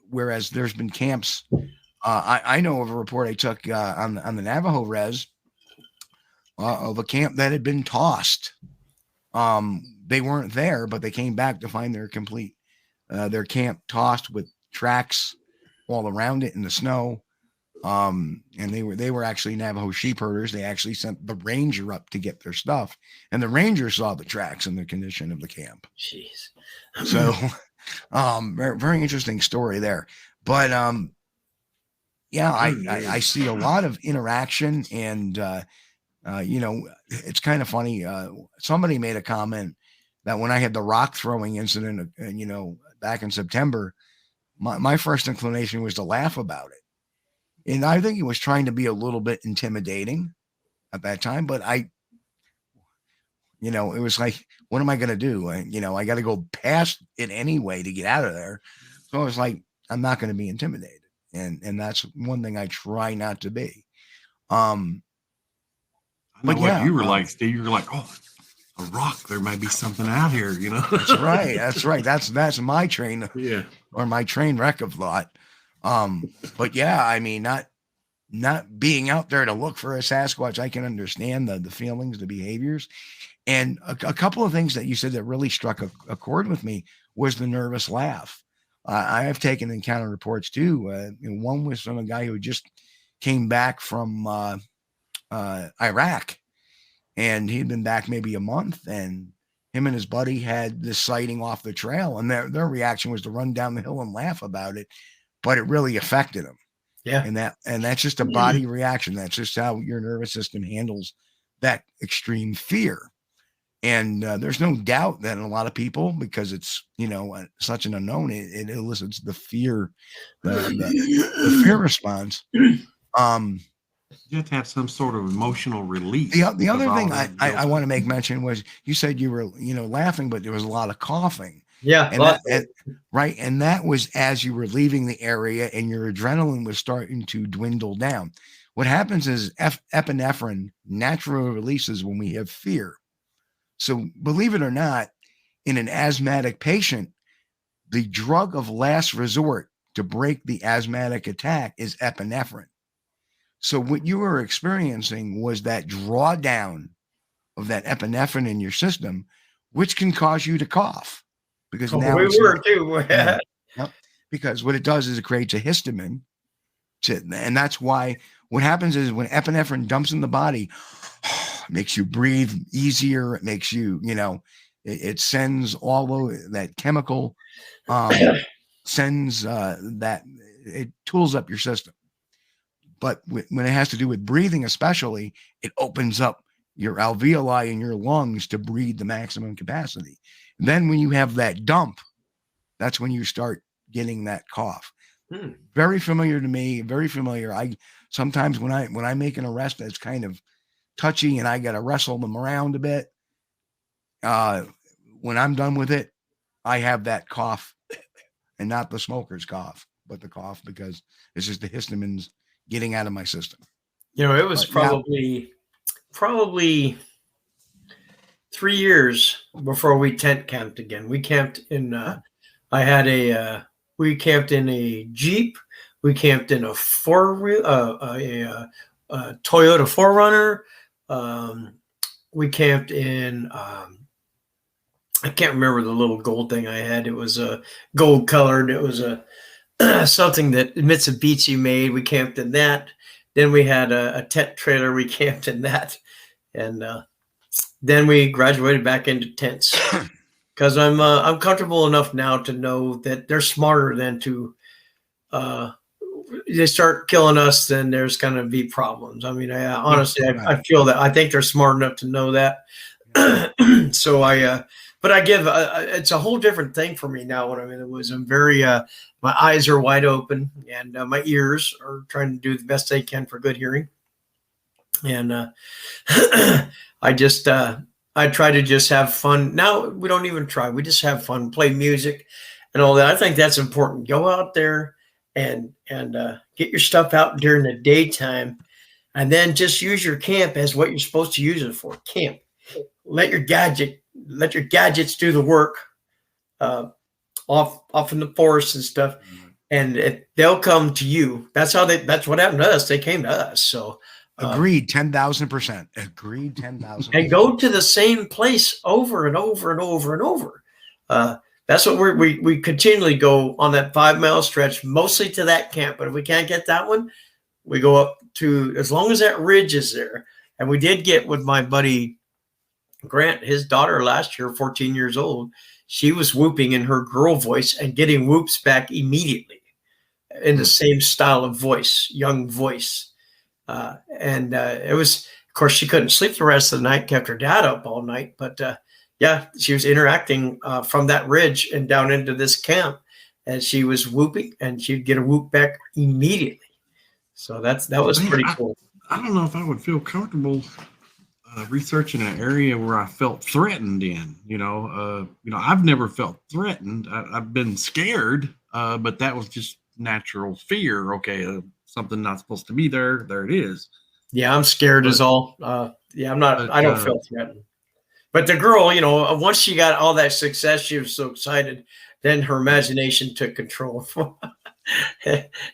whereas there's been camps. I know of a report I took on the Navajo res of a camp that had been tossed. They weren't there, but they came back to find their camp tossed with tracks all around it in the snow. And they were actually Navajo sheep herders. They actually sent the ranger up to get their stuff, and the ranger saw the tracks and the condition of the camp. Jeez. So, very, very interesting story there. But I see a lot of interaction, and it's kind of funny. Somebody made a comment that when I had the rock throwing incident, back in September, my first inclination was to laugh about it. And I think he was trying to be a little bit intimidating at that time, but it was like, what am I going to do? I got to go past it anyway to get out of there. So I was like, I'm not going to be intimidated. And that's one thing I try not to be. I know what you were like, Steve. You were like, oh, a rock. There might be something out here, That's right. That's right. That's my train. Yeah. Or my train wreck of thought. But yeah, I mean, not being out there to look for a Sasquatch, I can understand the feelings, the behaviors. And a couple of things that you said that really struck a chord with me was the nervous laugh. I have taken encounter reports too. One was from a guy who just came back from Iraq, and he'd been back maybe a month, and him and his buddy had this sighting off the trail, and their reaction was to run down the hill and laugh about it, but it really affected them. Yeah. And that's just a body reaction. That's just how your nervous system handles that extreme fear. And there's no doubt that in a lot of people, because it's, such an unknown, it elicits the fear, the fear response. You have to have some sort of emotional release. The other thing I want to make mention was, you said you were, laughing, but there was a lot of coughing. Yeah. Right. And that was as you were leaving the area and your adrenaline was starting to dwindle down. What happens is epinephrine naturally releases when we have fear. So believe it or not, in an asthmatic patient, the drug of last resort to break the asthmatic attack is epinephrine. So what you were experiencing was that drawdown of that epinephrine in your system, which can cause you to cough. Because now we were too. Because what it does is it creates a histamine. And that's why what happens is when epinephrine dumps in the body, it makes you breathe easier. It makes you, it sends all of that chemical, sends that, it tools up your system. But when it has to do with breathing, especially, it opens up your alveoli in your lungs to breathe the maximum capacity. Then when you have that dump, that's when you start getting that cough. Very familiar to me, very familiar. I sometimes when I make an arrest that's kind of touchy and I got to wrestle them around a bit, when I'm done with it, I have that cough, and not the smoker's cough, but the cough, because it's just the histamines getting out of my system. It was probably 3 years before we tent camped again. We camped in, we camped in a Jeep. We camped in a Toyota 4Runner. We camped in, I can't remember the little gold thing I had. It was a gold colored. It was a something that Mitsubishi made. We camped in that. Then we had a tent trailer. We camped in that. And, then we graduated back into tents because I'm comfortable enough now to know that they're smarter than to they start killing us, then there's going to be problems. I mean, honestly, I feel that. I think they're smart enough to know that. So but I give it's a whole different thing for me now when I'm in the woods. I'm very my eyes are wide open and my ears are trying to do the best they can for good hearing. And I try to just have fun. Now we don't even try. We just have fun, play music and all that. I think that's important. Go out there and get your stuff out during the daytime, and then just use your camp as what you're supposed to use it for. Camp. Let your gadgets do the work off in the forest and stuff, and they'll come to you. That's what happened to us. They came to us. So agreed, 10,000%. Agreed, 10,000%. And go to the same place over and over and over and over. That's what we continually go on that 5-mile stretch, mostly to that camp. But if we can't get that one, we go up to, as long as that ridge is there. And we did get with my buddy Grant, his daughter last year, 14 years old. She was whooping in her girl voice and getting whoops back immediately in the same style of voice, young voice. And it was, of course, she couldn't sleep the rest of the night, kept her dad up all night. But yeah, she was interacting from that ridge and down into this camp, and she was whooping, and she'd get a whoop back immediately. So that was pretty cool. I don't know if I would feel comfortable researching an area where I felt threatened in. I've never felt threatened. I've been scared, but that was just natural fear. Okay, something not supposed to be there. There it is. Yeah, I'm scared as all. I'm not. I don't feel threatened. But the girl, once she got all that success, she was so excited. Then her imagination took control.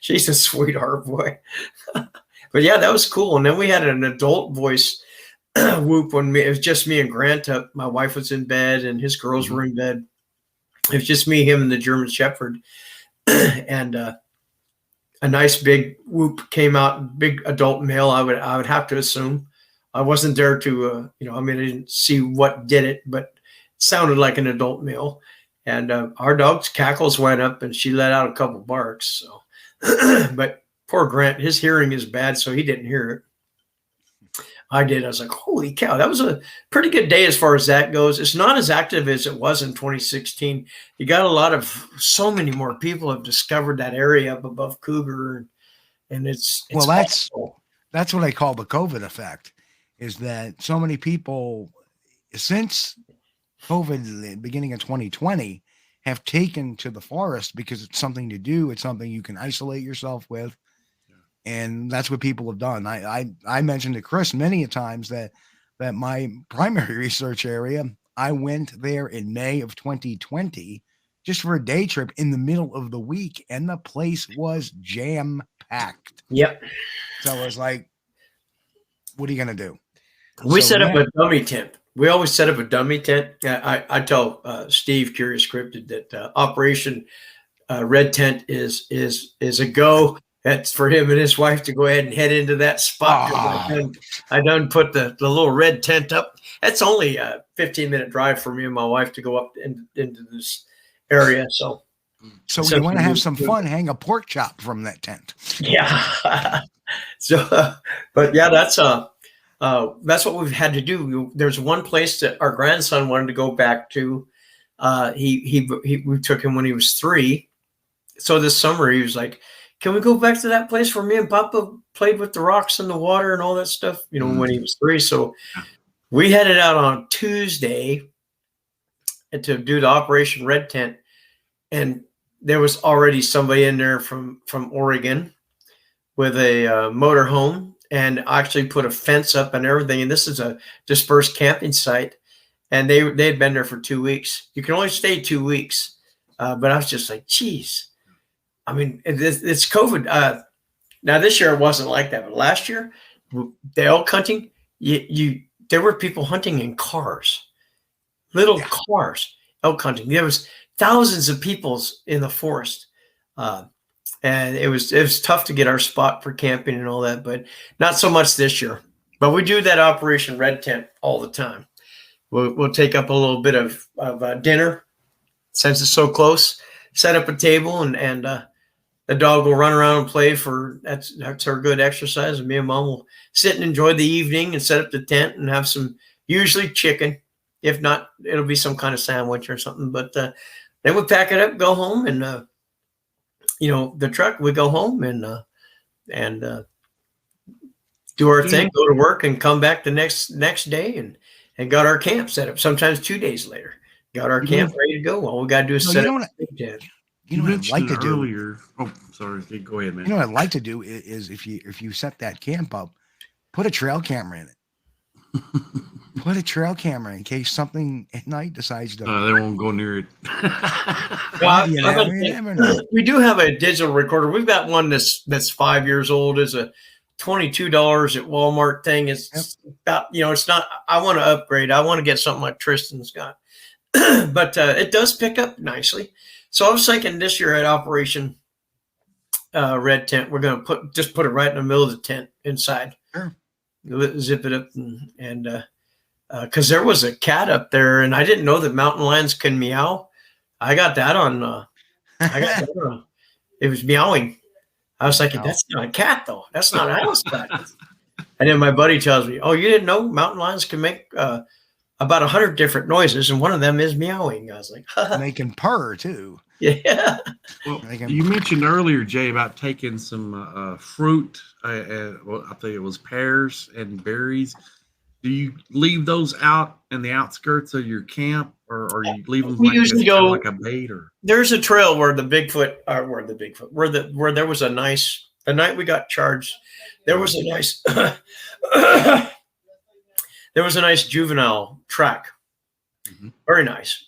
She's a sweetheart, boy. But yeah, that was cool. And then we had an adult voice whoop when it was just me and Grant up. My wife was in bed and his girls were in bed. It was just me, him, and the German Shepherd. And a nice big whoop came out, big adult male. I would have to assume. I wasn't there to, I didn't see what did it, but it sounded like an adult male. And our dog's cackles went up, and she let out a couple barks. So, but poor Grant, his hearing is bad, so he didn't hear it. I did. I was like, holy cow, that was a pretty good day as far as that goes. It's not as active as it was in 2016. You got so many more people have discovered that area up above Cougar, and it's well, that's what I call the COVID effect. Is that so many people since COVID, the beginning of 2020, have taken to the forest because it's something to do. It's something you can isolate yourself with. And that's what people have done. I mentioned to Chris many a times that my primary research area, I went there in May of 2020 just for a day trip in the middle of the week, and the place was jam-packed. Yep. So I was like, what are you going to do? We set up a dummy tent. We always set up a dummy tent. I tell Steve, Curious Cryptid, that Operation Red Tent is a go. That's for him and his wife to go ahead and head into that spot. I done put the little red tent up. That's only a 15-minute drive for me and my wife to go up into this area. So you want to have some fun, hang a pork chop from that tent. Yeah. But yeah, that's what we've had to do. There's one place that our grandson wanted to go back to. We took him when he was 3. So this summer he was like, can we go back to that place where me and Papa played with the rocks in the water and all that stuff, when he was 3. So we headed out on Tuesday to do the Operation Red Tent. And there was already somebody in there from Oregon with a motorhome, and actually put a fence up and everything. And this is a dispersed camping site. And they had been there for 2 weeks. You can only stay 2 weeks. But I was just like, geez. I mean, it's COVID. Now this year it wasn't like that, but last year, the elk hunting, there were people hunting in cars, cars, elk hunting. There was thousands of people in the forest, and it was tough to get our spot for camping and all that, but not so much this year. But we do that Operation Red Tent all the time. We'll take up a little bit of dinner since it's so close. Set up a table and the dog will run around and play that's our good exercise. And me and Mom will sit and enjoy the evening and set up the tent and have some, usually chicken. If not, it'll be some kind of sandwich or something. But then we pack it up, go home, and the truck, we go home and do our thing, go to work, and come back the next day and got our camp set up. Sometimes 2 days later, got our camp ready to go. All we got to do is set up. You know what I'd like to do earlier. Oh, sorry. Go ahead, man. You know what I'd like to do is if you set that camp up, put a trail camera in it. Put a trail camera in case something at night decides to. They won't go near it. Well, we do have a digital recorder. We've got one that's 5 years old. Is a $22 at Walmart thing. It's about, it's not. I want to upgrade. I want to get something like Tristan's got, but it does pick up nicely. So I was thinking this year at Operation Red Tent, we're going to put it right in the middle of the tent inside. Sure. Zip it up and because there was a cat up there, and I didn't know that mountain lions can meow. I got that on. It was meowing. I was like, that's not a cat though. That's not a house cat. And then my buddy tells me, "Oh, you didn't know mountain lions can make about 100 different noises, and one of them is meowing." I was like, and they can purr too. Yeah. Well, you mentioned earlier, Jay, about taking some fruit. Well, I think it was pears and berries. Do you leave those out in the outskirts of your camp, or you leave them like a bait? Or there's a trail where there was a nice. The night we got charged, there was a nice. There was a nice juvenile track. Mm-hmm. Very nice.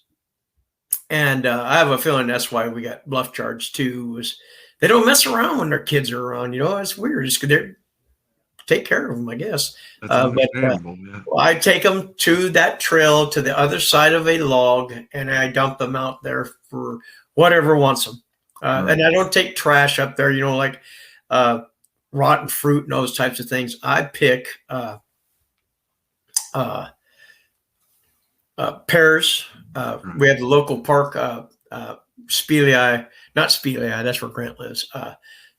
And I have a feeling that's why we got bluff charged too. Was they don't mess around when their kids are around. It's weird. It's they take care of them, I guess. That's understandable. I take them to that trail to the other side of a log, and I dump them out there for whatever wants them. Right. And I don't take trash up there. Like rotten fruit and those types of things. I pick pears. We had the local park, Spelei, not Spelei, that's where Grant lives.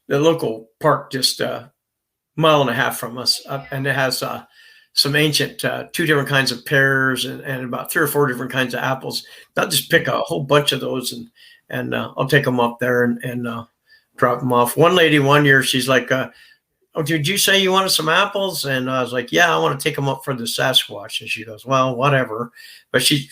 The local park just a mile and a half from us, and it has some ancient 2 different kinds of pears and about 3 or 4 different kinds of apples. I'll just pick a whole bunch of those and I'll take them up there and drop them off. One lady one year, she's like, "Oh, did you say you wanted some apples?" And I was like, "Yeah, I want to take them up for the Sasquatch." And she goes, "Well, whatever." But she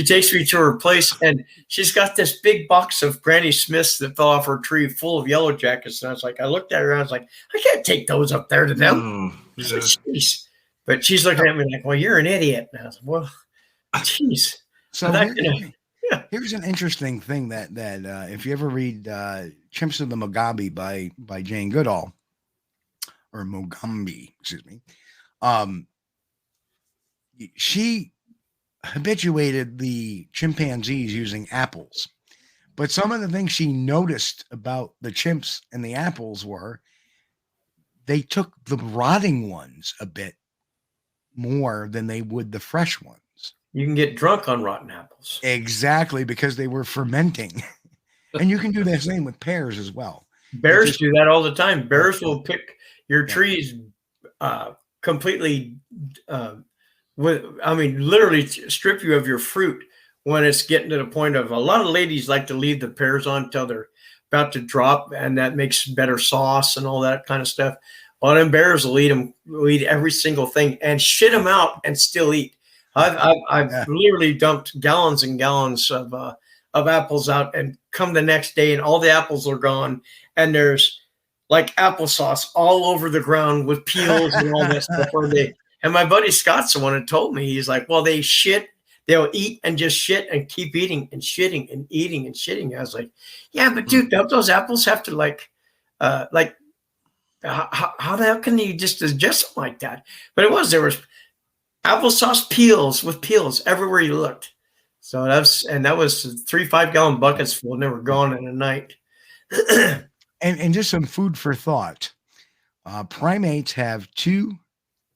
takes me to her place, and she's got this big box of Granny Smiths that fell off her tree full of yellow jackets. And I was like, I looked at her, and I was like, I can't take those up there to them. Jeez. But she's looking at me like, "Well, you're an idiot." And I was like, "Well, jeez." So here's an interesting thing that if you ever read Chimps of the Mugabe by Jane Goodall, or Mogambi, excuse me, she habituated the chimpanzees using apples. But some of the things she noticed about the chimps and the apples were they took the rotting ones a bit more than they would the fresh ones. You can get drunk on rotten apples. Exactly, because they were fermenting. And you can do the same with pears as well. Bears do that all the time. Bears will pick your trees completely, literally strip you of your fruit when it's getting to the point of, a lot of ladies like to leave the pears on until they're about to drop, and that makes better sauce and all that kind of stuff. Well, them bears will eat every single thing and shit them out and still eat. I've literally dumped gallons and gallons of apples out, and come the next day and all the apples are gone, and there's like applesauce all over the ground with peels and all that stuff. And my buddy Scott's the one that told me, he's like, "Well, they'll eat and just shit and keep eating and shitting and eating and shitting." I was like, "Yeah, but dude, don't those apples have to how the hell can you just digest them like that?" But there was applesauce with peels everywhere you looked. So that was 3 5-gallon buckets full, and they were gone in a night. And just some food for thought. Primates have 2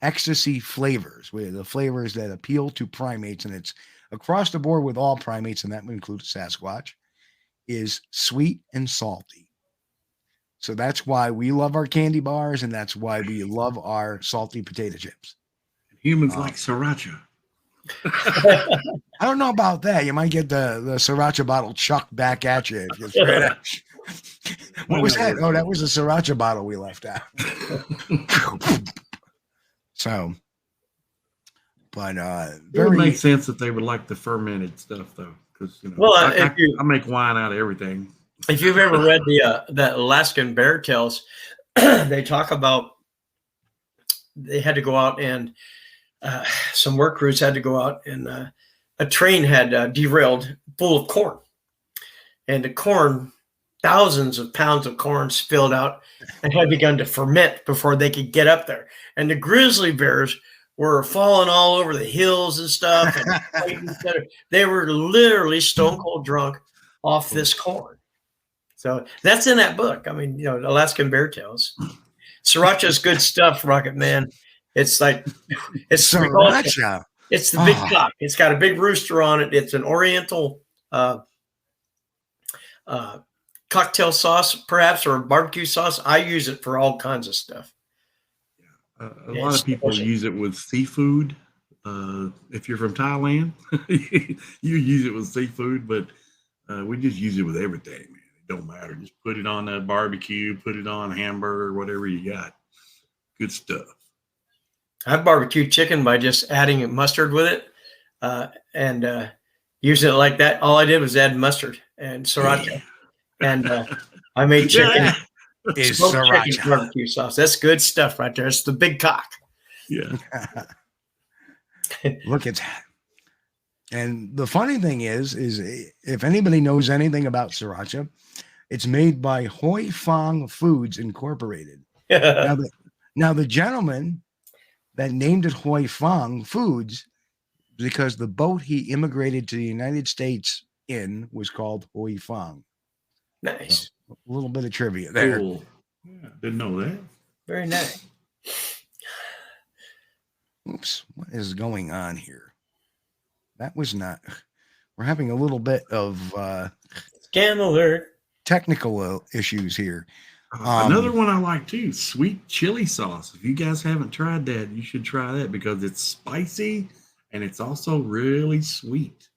ecstasy flavors, the flavors that appeal to primates, and it's across the board with all primates, and that would include Sasquatch, is sweet and salty. So that's why we love our candy bars, and that's why we love our salty potato chips. Humans like sriracha. I don't know about that. You might get the sriracha bottle chucked back at you. If you what was that? Oh, that was a sriracha bottle we left out. So, but It very would make sense that they would like the fermented stuff, though, because Well, I make wine out of everything. if you've ever read the Alaskan bear tales, they talk about they had to go out and some work crews had to go out and a train had derailed full of corn, and the corn, thousands of pounds of corn spilled out and had begun to ferment before they could get up there. And the grizzly bears were falling all over the hills and stuff. And they were literally stone cold drunk off this corn. So that's in that book. I mean, Alaskan Bear Tales. Sriracha's good stuff, Rocket Man. It's like it's sriracha. It's the big cock. It's got a big rooster on it. It's an Oriental cocktail sauce, perhaps, or barbecue sauce. I use it for all kinds of stuff. A lot of people use it with seafood. If you're from Thailand, you use it with seafood, but we just use it with everything, man. It don't matter. Just put it on that barbecue, put it on hamburger, whatever you got. Good stuff. I barbecued chicken by just adding mustard with it and using it like that. All I did was add mustard and sriracha. And I made chicken. Is sriracha chicken barbecue sauce. That's good stuff right there. It's the big cock. Yeah. Look at that. And the funny thing is if anybody knows anything about sriracha, it's made by Hoi Fong Foods Incorporated. Now the gentleman that named it Hoi Fong Foods because the boat he immigrated to the United States in was called Hoi Fong. Nice. So, a little bit of trivia there. Cool. Yeah, didn't know that. Very nice. Oops, what is going on here? That was not. We're having a little bit of scam alert. Technical issues here. Another one I like too, sweet chili sauce. If you guys haven't tried that, you should try that because it's spicy and it's also really sweet.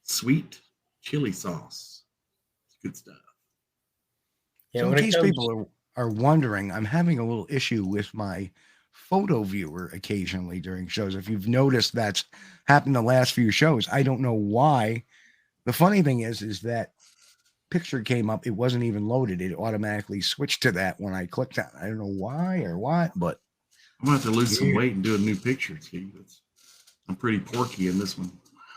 Sweet chili sauce. It's good stuff. Yeah, so in case people are wondering, I'm having a little issue with my photo viewer occasionally during shows. If you've noticed, that's happened the last few shows. I don't know why. The funny thing is that picture came up. It wasn't even loaded. It automatically switched to that when I clicked on it. I don't know why or what, but I'm going to have to lose some weight and do a new picture, Steve. I'm pretty porky in this one.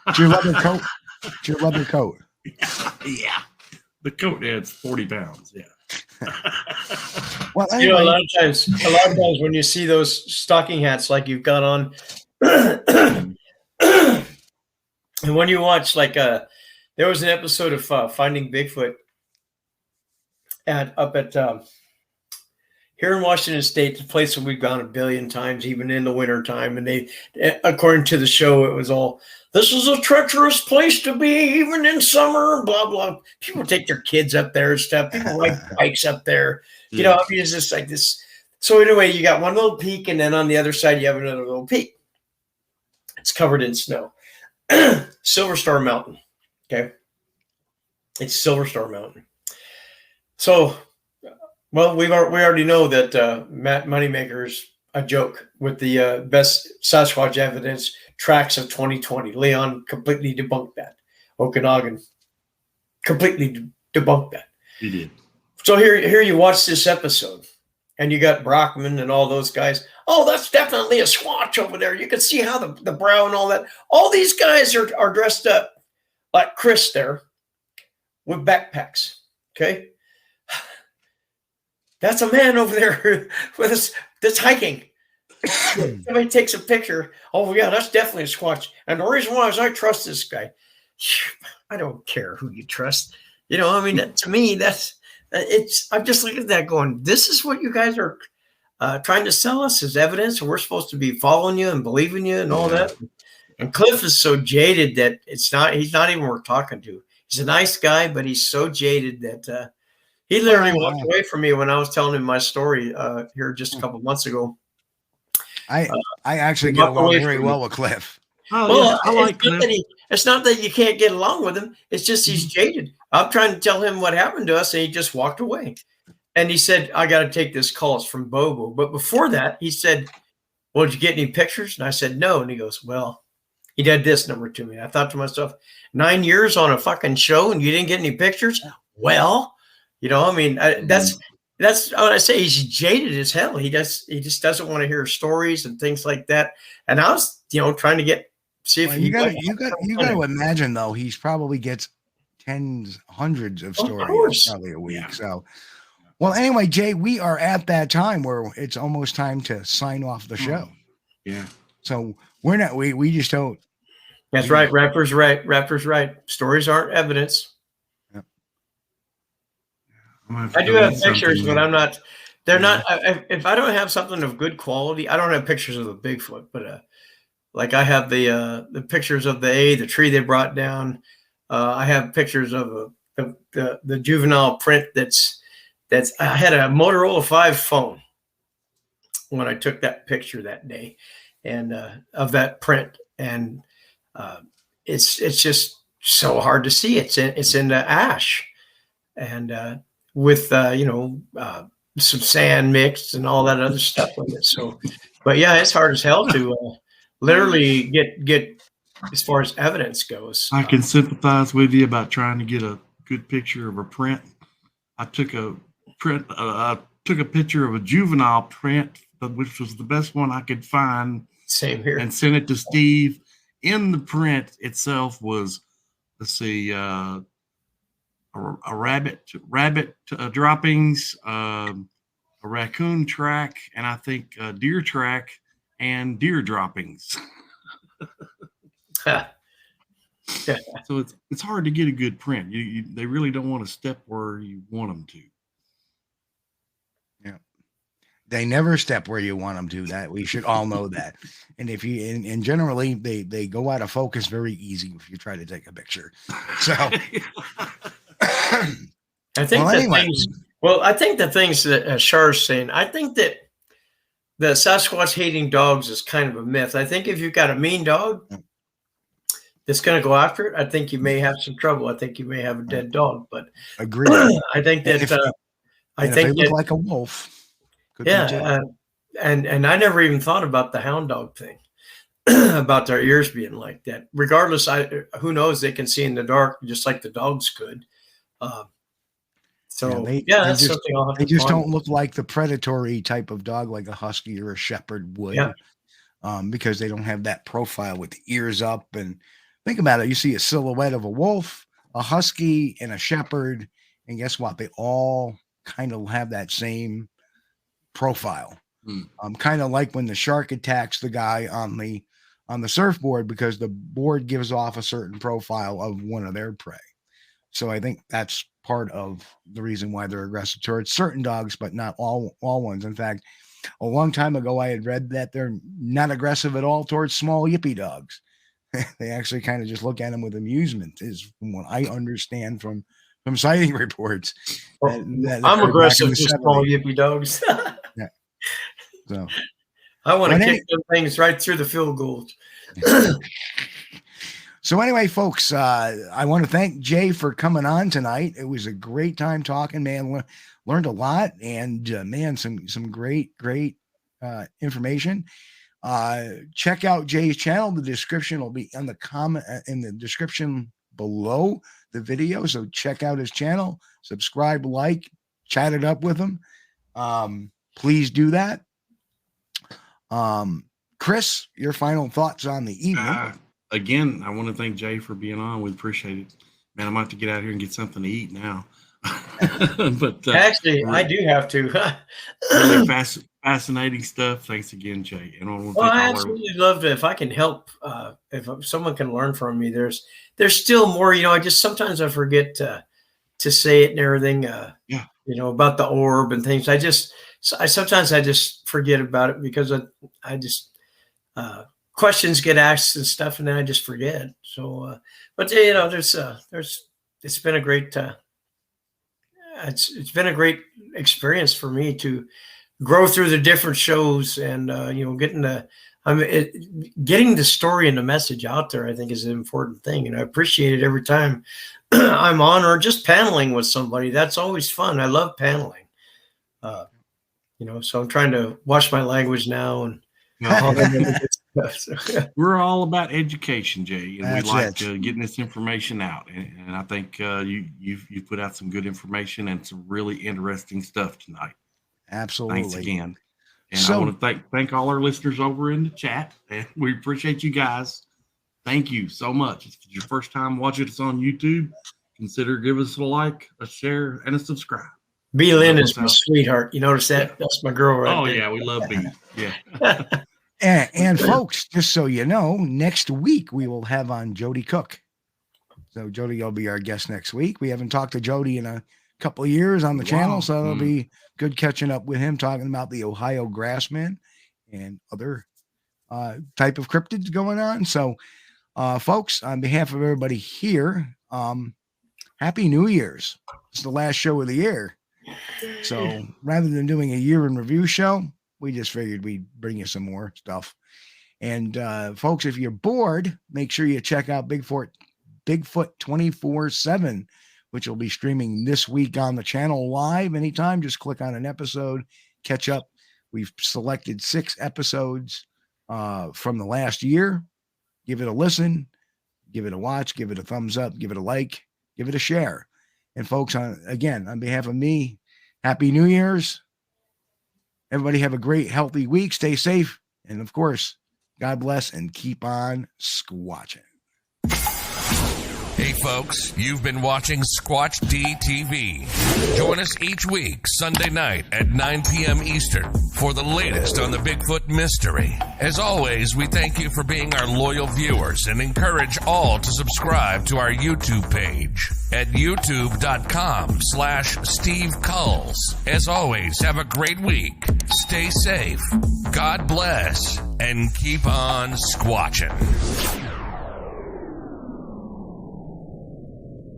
It's your leather coat. It's your leather coat. Yeah. The coat adds 40 pounds. Yeah. Well, anyway. A lot of times when you see those stocking hats like you've got on, and when you watch there was an episode of Finding Bigfoot up at here in Washington State, the place where we've gone a billion times, even in the winter time. And they, according to the show, it was all, this is a treacherous place to be, even in summer, blah, blah. People take their kids up there and stuff. People ride bikes up there. You know, I mean, it's just like this. So anyway, you got one little peak, and then on the other side, you have another little peak. It's covered in snow. Silver Star Mountain. Okay. It's Silver Star Mountain. So, well, we already know that Matt Moneymaker's a joke with the best Sasquatch evidence tracks of 2020. Leon completely debunked that. Okanagan completely debunked that. He did. So here you watch this episode, and you got Brockman and all those guys. Oh, that's definitely a Squatch over there. You can see how the brow and all that. All these guys are dressed up like Chris there with backpacks. Okay. That's a man over there with us that's hiking. Somebody takes a picture. Oh, yeah, that's definitely a Squatch. And the reason why is I trust this guy. I don't care who you trust. You know, I mean, to me, I'm just looking at that going, this is what you guys are trying to sell us as evidence. And we're supposed to be following you and believing you and all that. And Cliff is so jaded that he's not even worth talking to. He's a nice guy, but he's so jaded that he literally walked away from me when I was telling him my story here just a couple of months ago. I actually get along very well with Cliff. Oh, well, yeah, I like Cliff. It's not that you can't get along with him. It's just he's jaded. I'm trying to tell him what happened to us, and he just walked away. And he said, I got to take this call. It's from Bobo. But before that, he said, well, did you get any pictures? And I said, no. And he goes, well, he did this number to me. I thought to myself, 9 years on a fucking show and you didn't get any pictures? Well, you know, I mean, that's what I say. He's jaded as hell. He just doesn't want to hear stories and things like that. And I was, you know, trying to see if well, you got to imagine though, he's probably gets tens, hundreds of stories probably a week. Yeah. So, well, anyway, Jay, we are at that time where it's almost time to sign off the show. Yeah. So we're not, we just don't. That's right. Rapper's right. Rapper's right. Stories aren't evidence. Yep. I do have pictures, but I'm not, they're not, if I don't have something of good quality, I don't have pictures of the Bigfoot, but like I have the pictures of the tree they brought down. I have pictures of the juvenile print I had a Motorola 5 phone when I took that picture that day, and of that print, and it's just so hard to see. It's in the ash, and with some sand mixed and all that other stuff with it. So, but yeah, it's hard as hell to literally get as far as evidence goes. I can sympathize with you about trying to get a good picture of a print. I took a picture of a juvenile print, which was the best one I could find. Same here. And sent it to Steve. In the print itself was, let's see, a rabbit droppings, a raccoon track, and I think a deer track and deer droppings. So it's hard to get a good print. They really don't want to step where you want them to. Yeah, they never step where you want them to. That we should all know that. And if you and generally they go out of focus very easy if you try to take a picture. So I think I think the things that Char's saying, I think that the Sasquatch hating dogs is kind of a myth. I think if you've got a mean dog that's going to go after it, I think you may have some trouble. I think you may have a dead dog. But agree. I think that if they look like a wolf. And I never even thought about the hound dog thing, about their ears being like that. Regardless, who knows? They can see in the dark just like the dogs could. They just don't look like the predatory type of dog like a husky or a shepherd would, because they don't have that profile with the ears up. And think about it. You see a silhouette of a wolf, a husky, and a shepherd. And guess what? They all kind of have that same profile. Kind of like when the shark attacks the guy on the surfboard, because the board gives off a certain profile of one of their prey. So I think that's part of the reason why they're aggressive towards certain dogs, but not all ones. In fact, a long time ago, I had read that they're not aggressive at all towards small yippy dogs. They actually kind of just look at them with amusement, is from what I understand from sighting reports. I'm aggressive to small yippy dogs. Yeah. So I want to kick them things right through the field goals. So anyway, folks, I want to thank Jay for coming on tonight. It was a great time talking, man. Learned a lot, and man, some great information. Check out Jay's channel. The description will be in the description below the video. So check out his channel, subscribe, like, chat it up with him. Please do that. Chris, your final thoughts on the evening. Again, I want to thank Jay for being on. We appreciate it. Man, I'm about to get out here and get something to eat now. But actually, I do have to. Really fascinating stuff. Thanks again, Jay. And I absolutely love it. If I can help, if someone can learn from me, there's still more. You know, sometimes I forget to say it and everything. You know, about the orb and things. Sometimes I just forget about it because I just questions get asked and stuff, and then I just forget. So, but you know, it's been a great, it's been a great experience for me to grow through the different shows, and you know, getting the story and the message out there, I think, is an important thing, and I appreciate it every time I'm on or just paneling with somebody. That's always fun. I love paneling. You know, so I'm trying to watch my language now and We're all about education, Jay, and That's we like it. getting this information out. And I think you've put out some good information and some really interesting stuff tonight. Absolutely. Thanks again. And I want to thank all our listeners over in the chat, and we appreciate you guys. Thank you so much. If it's your first time watching us on YouTube, consider giving us a like, a share, and a subscribe. B. Lynn is my sweetheart. You notice that? Yeah. That's my girl right there. Yeah, we love B. Yeah. And folks, just so you know, next week we will have on Jody Cook. So Jody will be our guest next week. We haven't talked to Jody in a couple of years on the channel, so it'll be good catching up with him, talking about the Ohio grassman and other type of cryptids going on. So folks, on behalf of everybody here, Happy New Year's. It's the last show of the year. So rather than doing a year in review show, we just figured we'd bring you some more stuff. And folks, if you're bored, make sure you check out Bigfoot 24/7, which will be streaming this week on the channel live anytime. Just click on an episode, catch up. We've selected 6 episodes from the last year. Give it a listen, give it a watch, give it a thumbs up, give it a like, give it a share. And folks, again, on behalf of me, Happy New Year's. Everybody have a great, healthy week. Stay safe. And of course, God bless and keep on squatching. Hey folks, you've been watching Squatch-D TV. Join us each week, Sunday night at 9 p.m. Eastern for the latest on the Bigfoot mystery. As always, we thank you for being our loyal viewers and encourage all to subscribe to our YouTube page at youtube.com/Steve Kulls. As always, have a great week. Stay safe. God bless and keep on squatching.